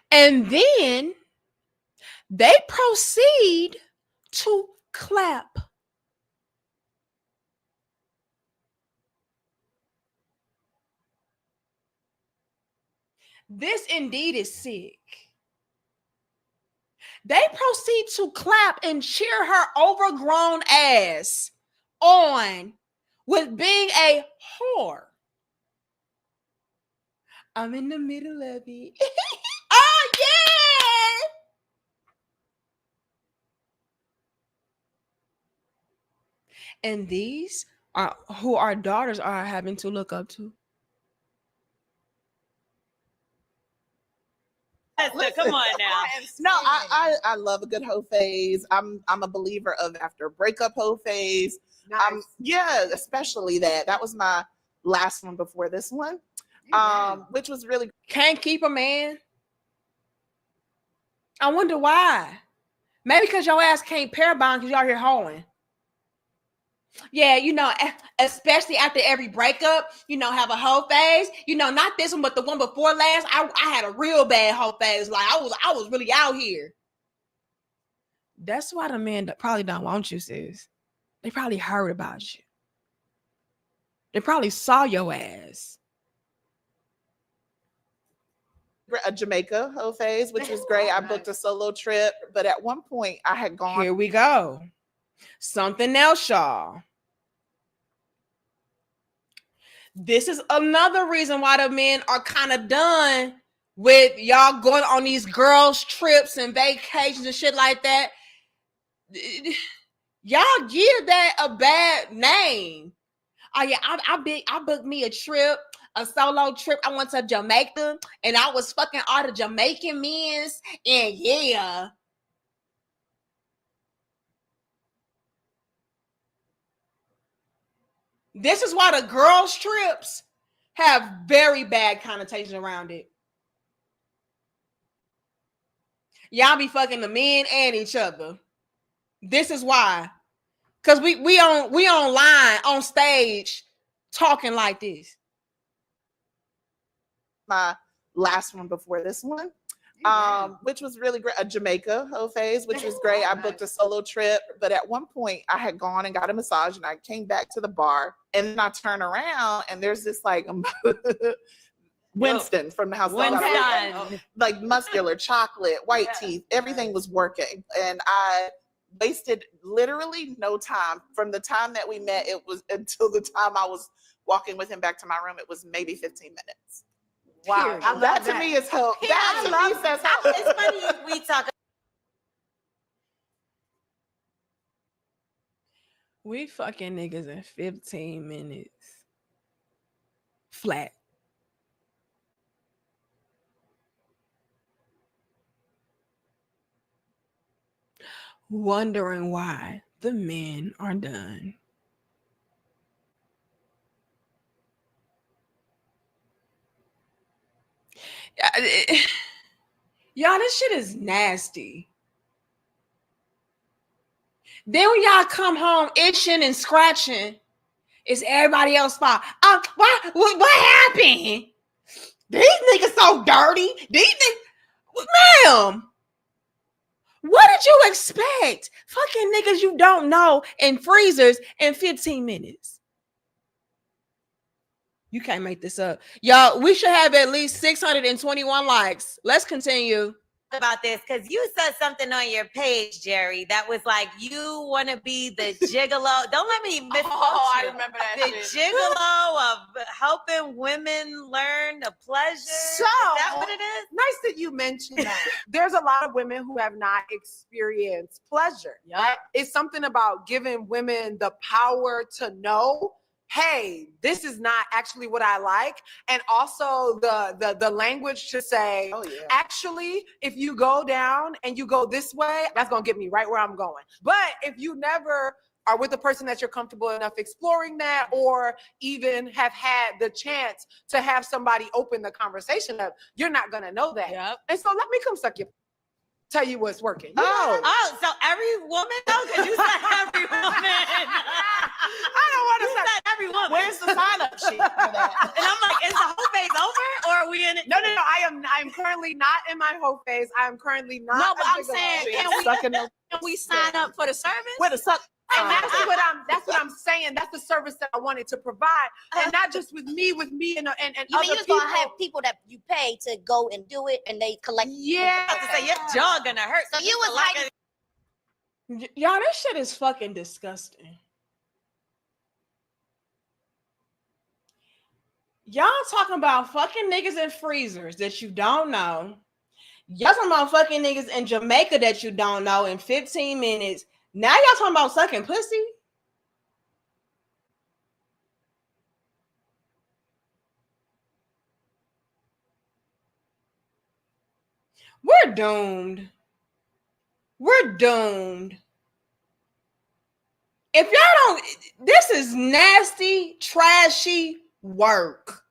And then they proceed to clap. This indeed is sick. They proceed to clap and cheer her overgrown ass on with being a whore. I'm in the middle of it. Oh, yeah. And these who our daughters are having to look up to.
Esther, come on now.
No, I love a good hoe phase. I'm a believer of after breakup hoe phase.
Nice.
Yeah, especially that. That was my last one before this one. Which was really
Can't keep a man. I wonder why. Maybe because your ass can't pair bond because y'all here hoeing. Yeah, you know, especially after every breakup, you know, have a hoe phase. You know, not this one, but the one before last. I had a real bad hoe phase. Like I was really out here. That's why the men that probably don't want you, sis. They probably heard about you. They probably saw your ass.
a Jamaica hoe phase, which was great. I booked a solo trip, but at one point I had gone.
Here we go. Something else, y'all. This is another reason why the men are kind of done with y'all going on these girls' trips and vacations and shit like that. Y'all give that a bad name. Oh yeah, I booked me a trip, a solo trip. I went to Jamaica and I was fucking all the Jamaican men's, and yeah. This is why the girls' trips have very bad connotations around it. Y'all be fucking the men and each other. This is why. Cause we online on stage talking like this.
My last one before this one. Which was really great. A Jamaica hoe phase, which was great. I booked a solo trip, but at one point I had gone and got a massage and I came back to the bar and then I turn around and there's this like Winston from the house. Like muscular, chocolate, white teeth, everything was working. And I wasted literally no time. From the time that we met, it was until the time I was walking with him back to my room, it was maybe 15 minutes.
Wow,
that to me is hope. That to me says hope.
It's funny we talk.
We fucking niggas in 15 minutes flat. Wondering why the men are done. Y'all, this shit is nasty. Then when y'all come home itching and scratching, it's everybody else's fault. What happened? These niggas so dirty. These niggas, ma'am. What did you expect? Fucking niggas you don't know in freezers in 15 minutes. You can't make this up. Y'all, we should have at least 621 likes. Let's continue.
About this because you said something on your page, Jerry, that was like you want to be the gigolo. Don't let me miss.
I remember that.
The gigolo of helping women learn the pleasure.
So,
is that what it is?
Nice that you mentioned that. There's a lot of women who have not experienced pleasure.
Yeah,
It's something about giving women the power to know, hey, this is not actually what I like. And also the language to say,
Oh, yeah.
actually, if you go down and you go this way, that's going to get me right where I'm going. But if you never are with a person that you're comfortable enough exploring that, or even have had the chance to have somebody open the conversation up, you're not going to know that.
Yep.
And so let me come tell you what's working.
Oh, so every woman though? Because you said every woman.
I don't want to say
every woman.
Where's the sign up sheet for that?
And I'm like, is the whole phase over, or are we in it?
No. I'm currently not in my whole phase. I am currently not.
No, but
a
I'm
gigolo.
saying, can we sign up for the service?
Where the suck?
And that's what I'm saying. That's the service that I wanted to provide, and not just with me and
You
other
mean you're
people.
gonna have people that you pay to go and do it, and they collect?
Yeah.
I have to say your jaw gonna hurt.
So you was like,
Y'all, this shit is fucking disgusting. Y'all talking about fucking niggas in freezers that you don't know. Y'all talking about fucking niggas in Jamaica that you don't know in 15 minutes. Now y'all talking about sucking pussy? We're doomed. We're doomed. If y'all don't, this is nasty, trashy work.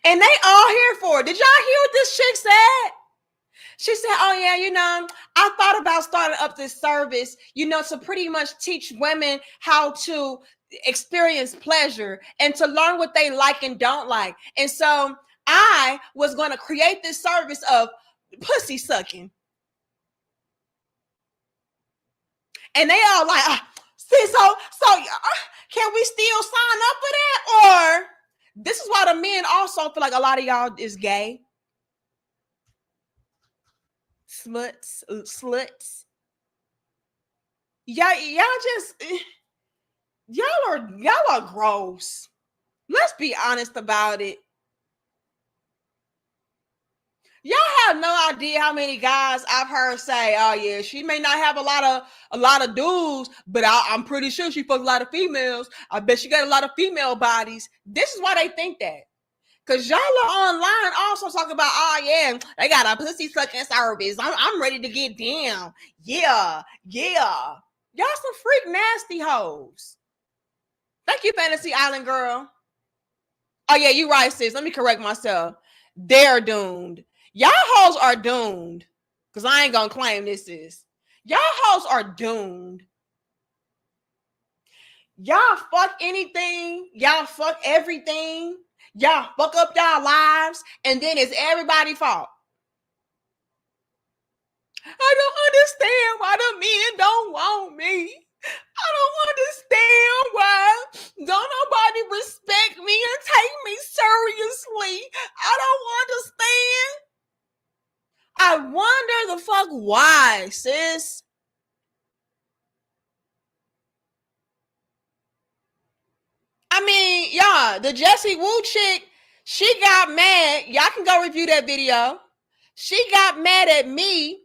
And they all here for it. Did y'all hear what this chick said? She said, oh yeah, I thought about starting up this service, to pretty much teach women how to experience pleasure and to learn what they like and don't like. And so I was going to create this service of pussy sucking. And they all like, see, so can we still sign up for that? Or this is why the men also feel like a lot of y'all is gay. Sluts. Y'all are gross. Let's be honest about it. Y'all have no idea how many guys I've heard say, "Oh yeah, she may not have a lot of dudes, but I'm pretty sure she fucks a lot of females. I bet she got a lot of female bodies." This is why they think that, cause y'all are online also talking about, "Oh yeah, they got a pussy sucking service. I'm ready to get down." Yeah. Y'all some freak nasty hoes. Thank you, Fantasy Island girl. Oh yeah, you right, sis. Let me correct myself. They're doomed. Y'all hoes are doomed. Because I ain't going to claim this is. Y'all hoes are doomed. Y'all fuck anything. Y'all fuck everything. Y'all fuck up y'all lives. And then it's everybody's fault. I don't understand why the men don't want me. I don't understand why don't nobody respect me and take me seriously. I don't understand. I wonder the fuck why, sis. I mean, y'all, the Jessie Woo chick, she got mad. Y'all can go review that video. She got mad at me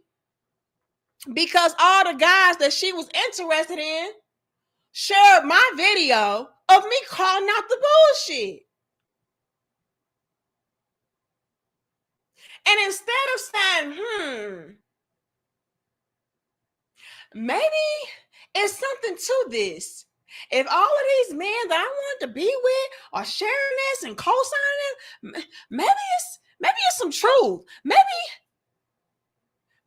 because all the guys that she was interested in shared my video of me calling out the bullshit. And instead of saying, maybe it's something to this. If all of these men that I wanted to be with are sharing this and co-signing it, maybe it's some truth. Maybe.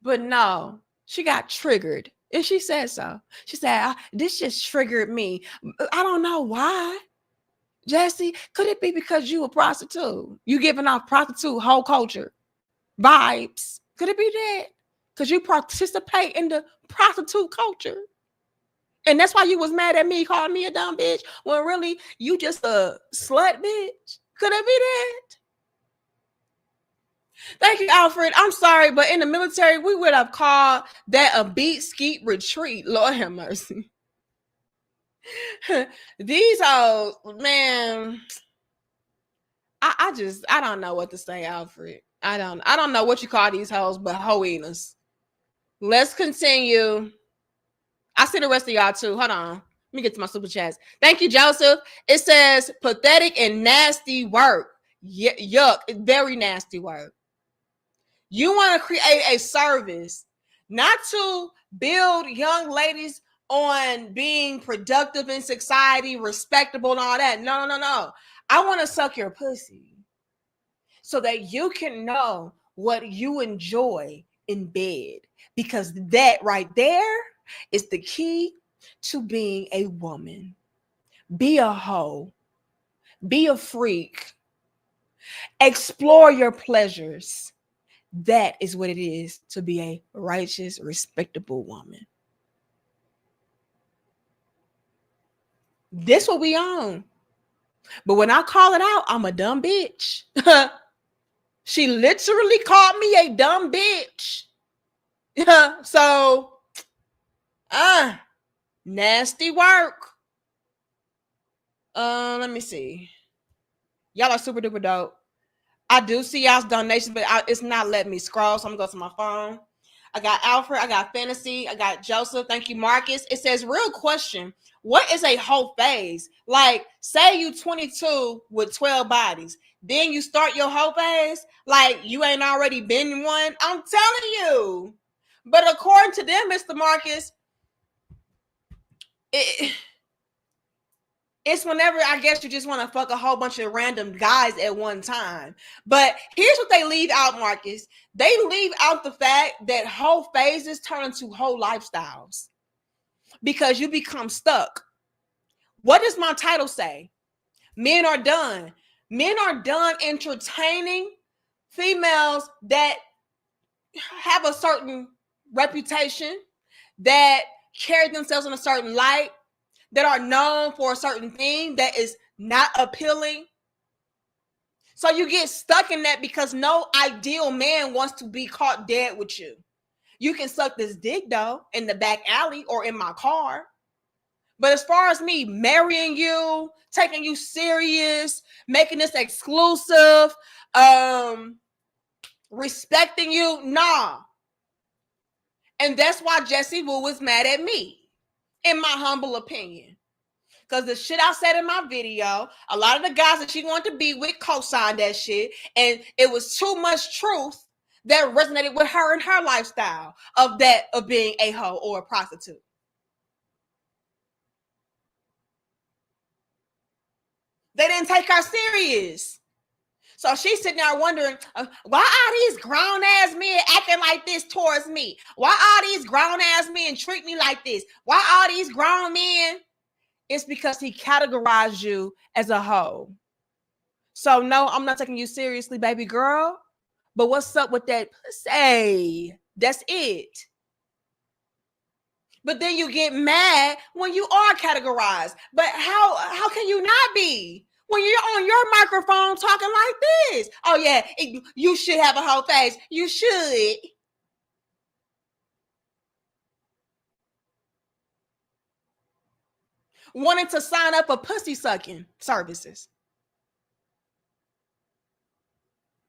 But no, she got triggered. And she said so. She said, this just triggered me. I don't know why. Jessie, could it be because you a prostitute? You giving off prostitute whole culture vibes? Could it be that? Because you participate in the prostitute culture. And that's why you was mad at me, calling me a dumb bitch, when really you just a slut bitch. Could it be that? Thank you, Alfred. I'm sorry, but in the military, we would have called that a beat skeet retreat. Lord have mercy. These hoes, man. I don't know what to say, Alfred. I don't know what you call these hoes, but hoenas. Let's continue. I see the rest of y'all too. Hold on. Let me get to my super chats. Thank you, Joseph. It says pathetic and nasty work. Yuck. Very nasty work. You want to create a service not to build young ladies on being productive in society, respectable and all that. No. I want to suck your pussy so that you can know what you enjoy in bed, because that right there is the key to being a woman. Be a hoe. Be a freak. Explore your pleasures. That is what it is to be a righteous, respectable woman. This what we on. But when I call it out, I'm a dumb bitch. She literally called me a dumb bitch. So, nasty work. Let me see. Y'all are super duper dope. I do see y'all's donations, but it's not letting me scroll, so I'm gonna go to my phone. I got Alfred. I got Fantasy. I got Joseph. Thank you, Marcus. It says, real question. What is a whole phase? Like, say you 22 with 12 bodies. Then you start your whole phase. Like, you ain't already been in one. I'm telling you. But according to them, Mr. Marcus, it's whenever I guess you just want to fuck a whole bunch of random guys at one time. But here's what they leave out, Marcus. They leave out the fact that whole phases turn into whole lifestyles because you become stuck. What does my title say? Men are done. Men are done entertaining females that have a certain reputation, that carry themselves in a certain light, that are known for a certain thing that is not appealing. So you get stuck in that because no ideal man wants to be caught dead with you. You can suck this dick though in the back alley or in my car. But as far as me marrying you, taking you serious, making this exclusive, respecting you, nah. And that's why Jessie Woo was mad at me, in my humble opinion. Because the shit I said in my video, a lot of the guys that she wanted to be with co-signed that shit. And it was too much truth that resonated with her and her lifestyle of being a hoe or a prostitute. They didn't take her serious. So she's sitting there wondering, why are these grown ass men acting like this towards me? Why are these grown ass men treat me like this? Why are these grown men? It's because he categorized you as a hoe. So no, I'm not taking you seriously, baby girl. But what's up with that pussy? That's it. But then you get mad when you are categorized. But how can you not be? When you're on your microphone talking like this. Oh yeah, you should have a whole face. You should. Wanting to sign up for pussy sucking services.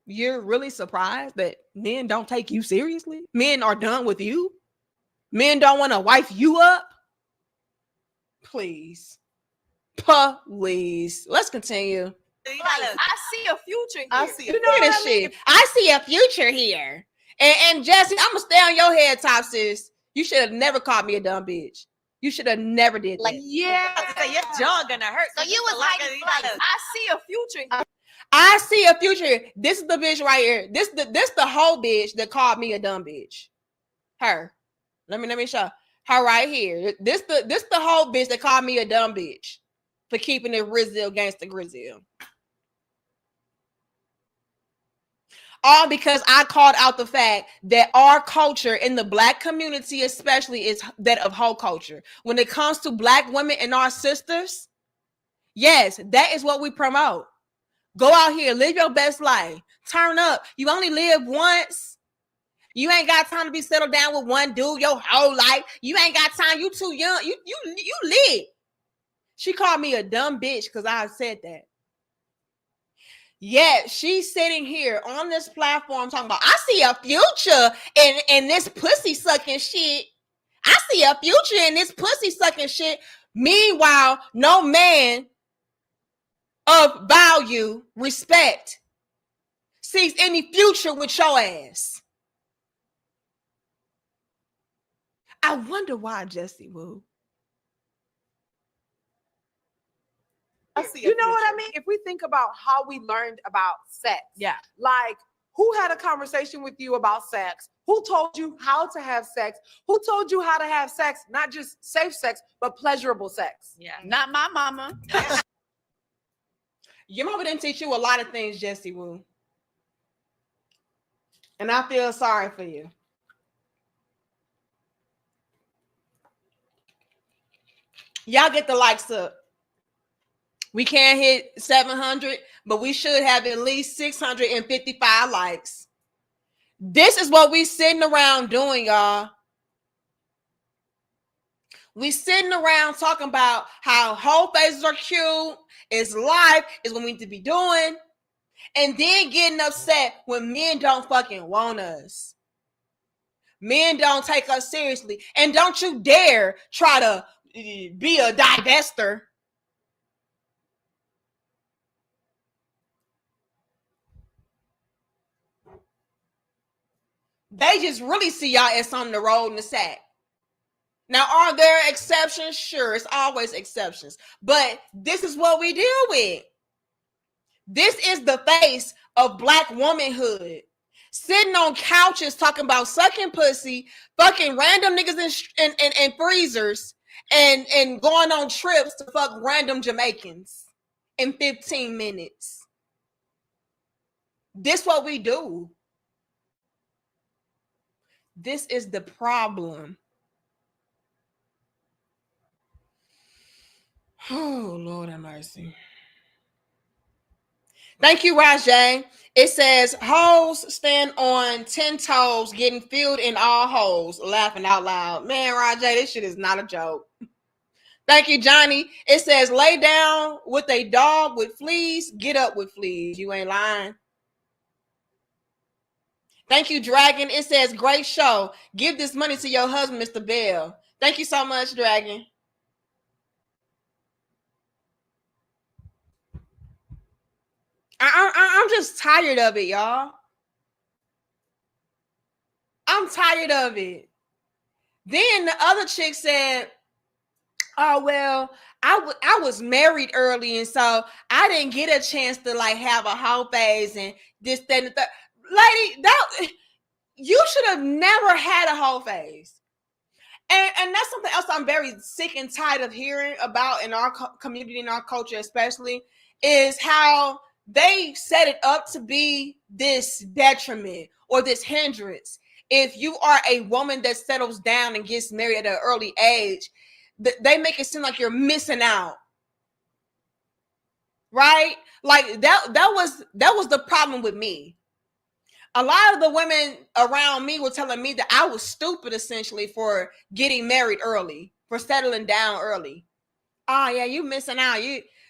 You're really surprised that men don't take you seriously? Men are done with you? Men don't want to wife you up? Please. Please. Let's continue.
I see a future here.
I see.
You know this shit. I see a future here. And Jessie, I'm gonna stay on your head top, sis. You should have never called me a dumb bitch. You should have never did that.
Like,
Yeah, your jaw gonna hurt.
So you was hiding flights.
I see a future here.
I see a future here. This is the bitch right here. This the whole bitch that called me a dumb bitch. Her. Let me show her right here. This the whole bitch that called me a dumb bitch for keeping it Rizzo against the Grizzle. All because I called out the fact that our culture in the Black community especially is that of hoe culture. When it comes to Black women and our sisters, yes, that is what we promote. Go out here, live your best life. Turn up. You only live once. You ain't got time to be settled down with one dude your whole life. You ain't got time. You too young. You lit. She called me a dumb bitch because I said that. Yet she's sitting here on this platform talking about, I see a future in this pussy sucking shit. I see a future in this pussy sucking shit. Meanwhile, no man of value, respect, sees any future with your ass. I wonder why, Jessie Woo.
You know what I mean? If we think about how we learned about sex,
Yeah.
like who had a conversation with you about sex? Who told you how to have sex? Who told you how to have sex? Not just safe sex, but pleasurable sex.
Yeah. Not my mama.
Your mama didn't teach you a lot of things, Jessie Woo. And I feel sorry for you. Y'all get the likes up. We can't hit 700, but we should have at least 655 likes. This is what we sitting around doing, y'all. We sitting around talking about how whole faces are cute, it's life, is what we need to be doing, and then getting upset when men don't fucking want us. Men don't take us seriously. And don't you dare try to be a divester. They just really see y'all as something to roll in the sack. Now, are there exceptions? Sure, it's always exceptions. But this is what we deal with. This is the face of Black womanhood. Sitting on couches talking about sucking pussy, fucking random niggas in freezers, and going on trips to fuck random Jamaicans in 15 minutes. This what we do. This is the problem. Oh, Lord have mercy. Thank you, Rajay. It says, hoes stand on 10 toes, getting filled in all holes, laughing out loud. Man, Rajay, this shit is not a joke. Thank you, Johnny. It says, lay down with a dog with fleas, get up with fleas. You ain't lying. Thank you, Dragon. It says, great show. Give this money to your husband, Mr. Bell. Thank you so much, Dragon. I'm just tired of it, y'all. I'm tired of it. Then the other chick said, oh, well, I was married early, and so I didn't get a chance to like have a whole phase and this, that, and the third. Lady, that you should have never had a whole phase. And that's something else I'm very sick and tired of hearing about in our community, in our culture especially, is how they set it up to be this detriment or this hindrance. If you are a woman that settles down and gets married at an early age, they make it seem like you're missing out. Right? Like that was the problem with me. A lot of the women around me were telling me that I was stupid essentially for getting married early, for settling down early. Oh yeah, you missing out.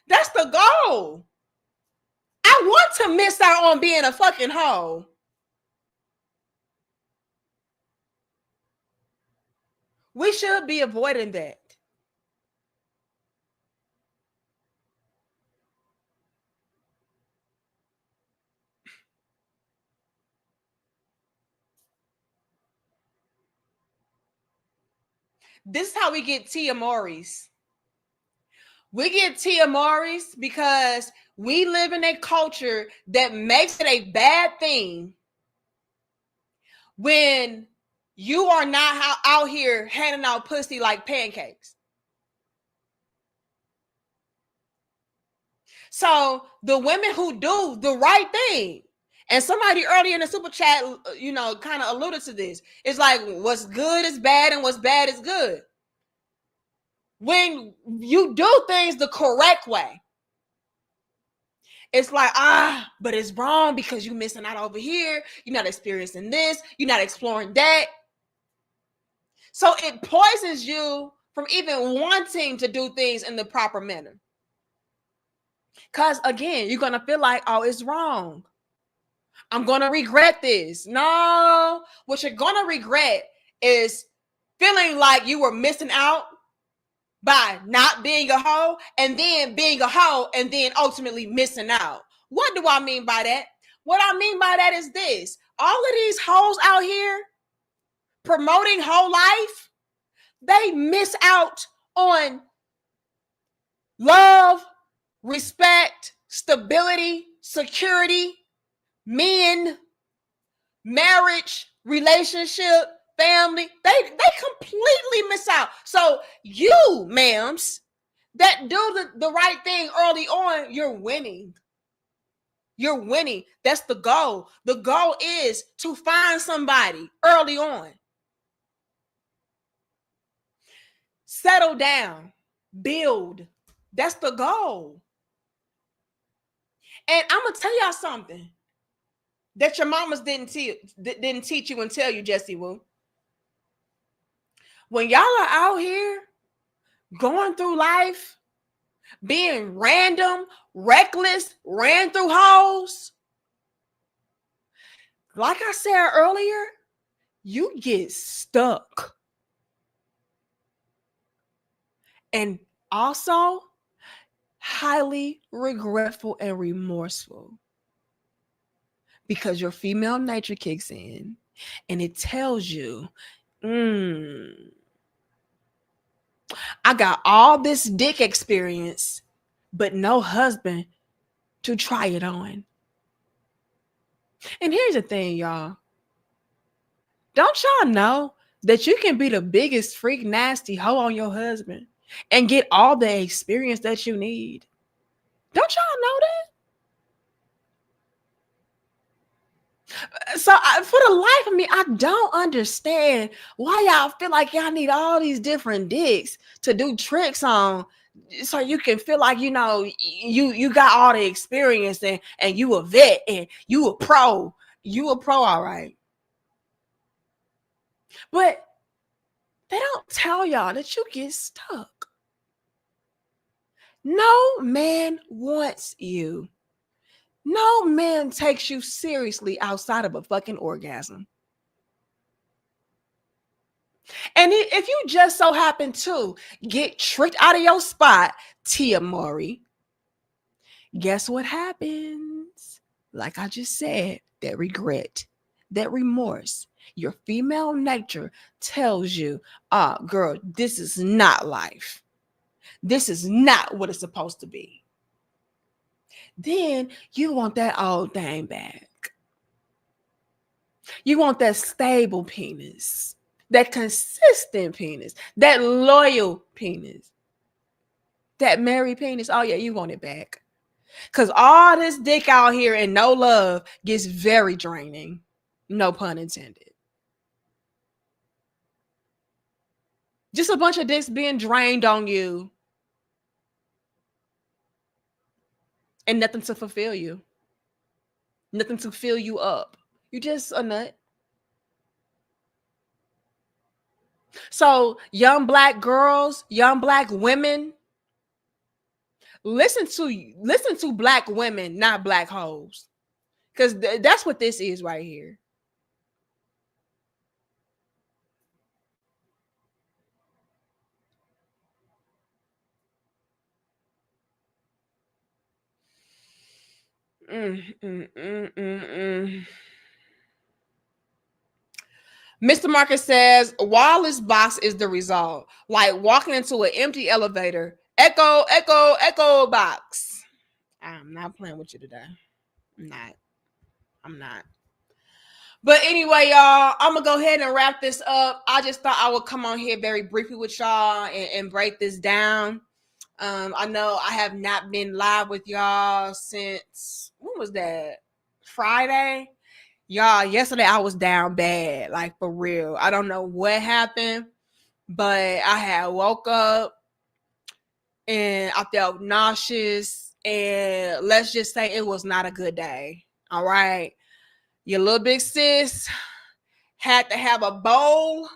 That's the goal. I want to miss out on being a fucking hoe. We should be avoiding that. This is how we get Tia Mowry's. We get Tia Mowry's because we live in a culture that makes it a bad thing when you are not out here handing out pussy like pancakes. So the women who do the right thing, and somebody earlier in the super chat, kind of alluded to this. It's like what's good is bad and what's bad is good. When you do things the correct way, it's like, but it's wrong because you're missing out over here. You're not experiencing this. You're not exploring that. So it poisons you from even wanting to do things in the proper manner. Because again, you're going to feel like, oh, it's wrong. I'm going to regret this. No, what you're going to regret is feeling like you were missing out by not being a hoe, and then being a hoe, and then ultimately missing out. What do I mean by that? What I mean by that is this. All of these hoes out here promoting whole life, they miss out on love, respect, stability, security, men, marriage, relationship, family. They completely miss out. So you, ma'ams, that do the right thing early on, you're winning. You're winning. That's the goal. The goal is to find somebody early on. Settle down. Build. That's the goal. And I'm going to tell y'all something that your mamas didn't teach you and tell you, Jessie Woo. When y'all are out here going through life, being random, reckless, ran through holes, like I said earlier, you get stuck. And also highly regretful and remorseful because your female nature kicks in and it tells you, I got all this dick experience, but no husband to try it on. And here's the thing, y'all. Don't y'all know that you can be the biggest freak nasty hoe on your husband and get all the experience that you need? Don't y'all know that? So for the life of me, I don't understand why y'all feel like y'all need all these different dicks to do tricks on, so you can feel like, you know, you got all the experience and you a vet and you a pro. You a pro, all right. But they don't tell y'all that you get stuck. No man wants you. No man takes you seriously outside of a fucking orgasm. And if you just so happen to get tricked out of your spot, Tia Maury, guess what happens? Like I just said, that regret, that remorse, your female nature tells you, girl, this is not life. This is not what it's supposed to be. Then you want that old thing back. You want that stable penis, that consistent penis, that loyal penis, that married penis. Oh yeah, you want it back. Because all this dick out here and no love gets very draining. No pun intended. Just a bunch of dicks being drained on you. And nothing to fulfill you. Nothing to fill you up. You just a nut. So young black girls, young black women, listen to black women, not black hoes. Because that's what this is right here. Mr. Marcus says, wireless box is the result. Like walking into an empty elevator. Echo, echo, echo box. I'm not playing with you today. I'm not. But anyway, y'all, I'm going to go ahead and wrap this up. I just thought I would come on here very briefly with y'all and break this down. I know I have not been live with y'all since, when was that? Friday? Y'all, yesterday I was down bad, like for real. I don't know what happened, but I had woke up and I felt nauseous, and let's just say it was not a good day. All right. Your little big sis had to have a bowl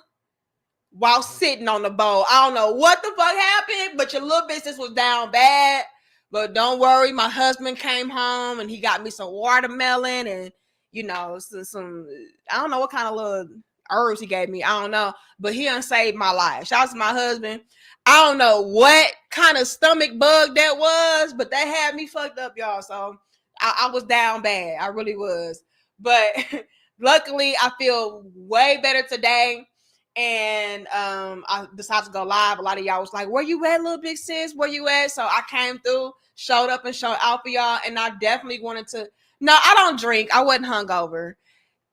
while sitting on the bowl. I don't know what the fuck happened, but your little business was down bad. But don't worry, my husband came home and he got me some watermelon and, you know, some I don't know what kind of little herbs he gave me. I don't know, but he done saved my life. Shout out to my husband. I don't know what kind of stomach bug that was, but that had me fucked up, y'all. So I was down bad. I really was. But luckily, I feel way better today. And I decided to go live. A lot of y'all was like, where you at, little big sis? Where you at? So I came through, showed up and showed out for y'all. And I definitely wanted to. No, I don't drink. I wasn't hungover.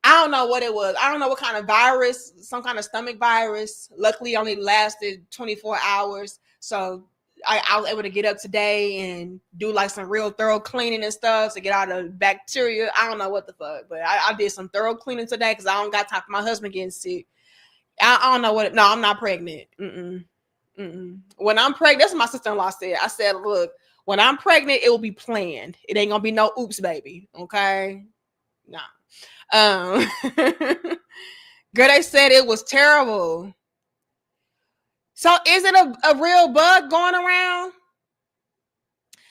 I don't know what it was. I don't know what kind of virus, some kind of stomach virus. Luckily, it only lasted 24 hours. So I was able to get up today and do like some real thorough cleaning and stuff to get out of the bacteria. I don't know what the fuck, but I did some thorough cleaning today because I don't got time for my husband getting sick. I don't know what. No, I'm not pregnant. When I'm pregnant, that's what my sister-in-law said. I said, look, when I'm pregnant, it will be planned. It ain't gonna be no oops, baby. Okay? No. Girl, they said it was terrible. So is it a real bug going around?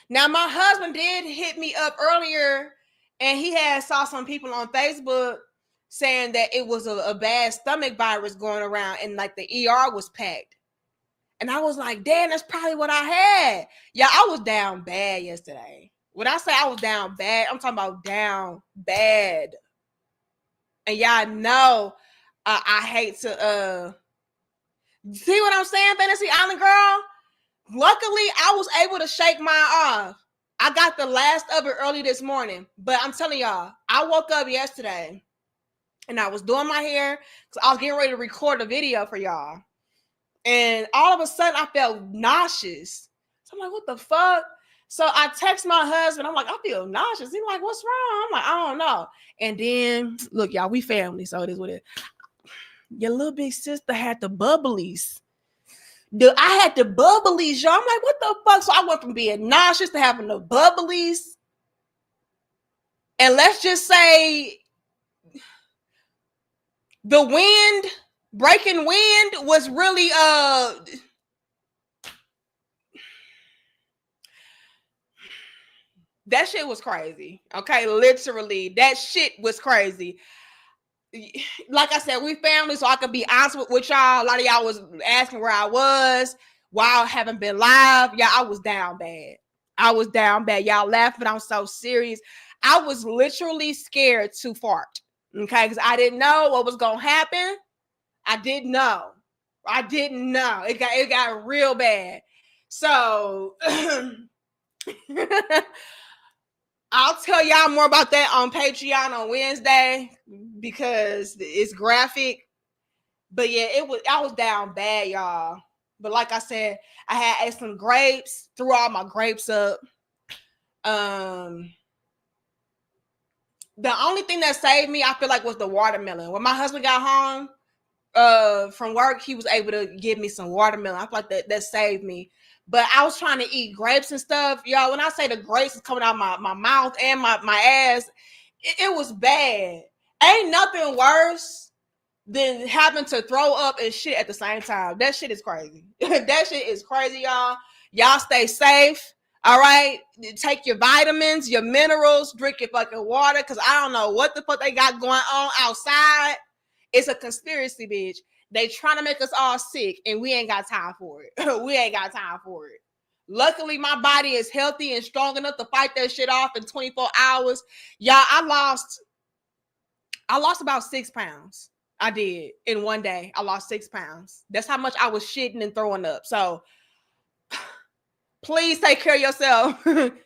Now, my husband did hit me up earlier, and he had saw some people on Facebook saying that it was a bad stomach virus going around and like the ER was packed. And I was like, damn, that's probably what I had. Yeah, I was down bad yesterday. When I say I was down bad, I'm talking about down bad. And y'all know I hate to see what I'm saying, Fantasy Island girl. Luckily, I was able to shake mine off. I got the last of it early this morning. But I'm telling y'all, I woke up yesterday and I was doing my hair because I was getting ready to record a video for y'all. And all of a sudden, I felt nauseous. So I'm like, what the fuck? So I text my husband. I'm like, I feel nauseous. He's like, what's wrong? I'm like, I don't know. And then, look, y'all, we family, so it is what it is. Your little big sister had the bubblies. I had the bubblies, y'all. I'm like, what the fuck? So I went from being nauseous to having the bubblies. And let's just say the wind, breaking wind was really that shit was crazy. Okay, literally, that shit was crazy. Like I said, we family, so I could be honest with y'all. A lot of y'all was asking where I was while I haven't been live. Yeah, I was down bad. I was down bad. Y'all laughing. I'm so serious. I was literally scared to fart. Okay, because I didn't know what was gonna happen. I didn't know. It got real bad. So I'll tell y'all more about that on Patreon on Wednesday because it's graphic. But yeah, I was down bad, y'all. But like I said, I had ate some grapes, threw all my grapes up. The only thing that saved me, I feel like, was the watermelon. When my husband got home from work, he was able to give me some watermelon. I feel like that saved me. But I was trying to eat grapes and stuff. Y'all, when I say the grapes is coming out my mouth and my ass, it was bad. Ain't nothing worse than having to throw up and shit at the same time. That shit is crazy. That shit is crazy, y'all. Y'all stay safe. All right? Take your vitamins, your minerals, drink your fucking water, because I don't know what the fuck they got going on outside. It's a conspiracy, bitch. They trying to make us all sick, and we ain't got time for it. We ain't got time for it. Luckily, my body is healthy and strong enough to fight that shit off in 24 hours. Y'all, I lost about 6 pounds. I did. In one day, I lost 6 pounds. That's how much I was shitting and throwing up. So, please take care of yourself.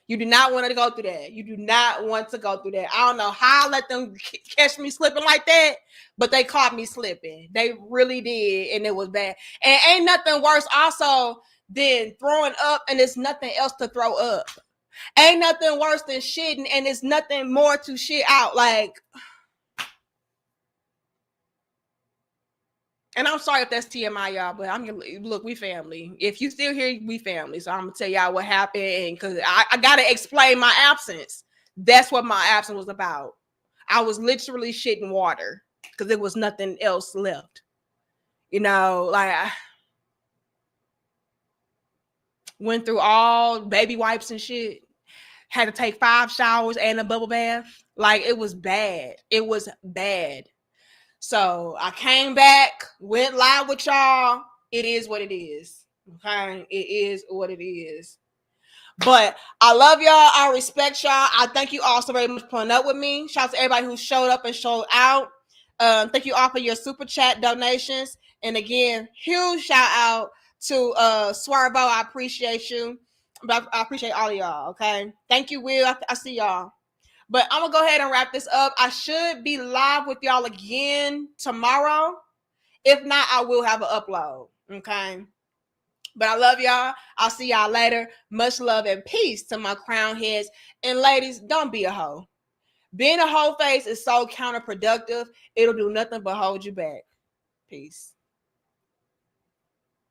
You do not want to go through that. You do not want to go through that. I don't know how I let them catch me slipping like that, but they caught me slipping. They really did, and it was bad. And ain't nothing worse also than throwing up, and there's nothing else to throw up. Ain't nothing worse than shitting, and there's nothing more to shit out. Like, and I'm sorry if that's TMI, y'all, but look, we family. If you still here, we family. So I'm gonna tell y'all what happened, because I gotta explain my absence. That's what my absence was about. I was literally shitting water because there was nothing else left. You know, like I went through all baby wipes and shit. Had to take 5 showers and a bubble bath. Like, it was bad. It was bad. So I came back, went live with y'all. It is what it is. Okay? It is what it is. But I love y'all. I respect y'all. I thank you all so very much for pulling up with me. Shout out to everybody who showed up and showed out. Thank you all for your super chat donations. And again, huge shout out to Swervo. I appreciate you. But I appreciate all of y'all. Okay? Thank you, Will. I see y'all. But I'm going to go ahead and wrap this up. I should be live with y'all again tomorrow. If not, I will have an upload. Okay? But I love y'all. I'll see y'all later. Much love and peace to my crown heads. And ladies, don't be a hoe. Being a hoe face is so counterproductive. It'll do nothing but hold you back. Peace.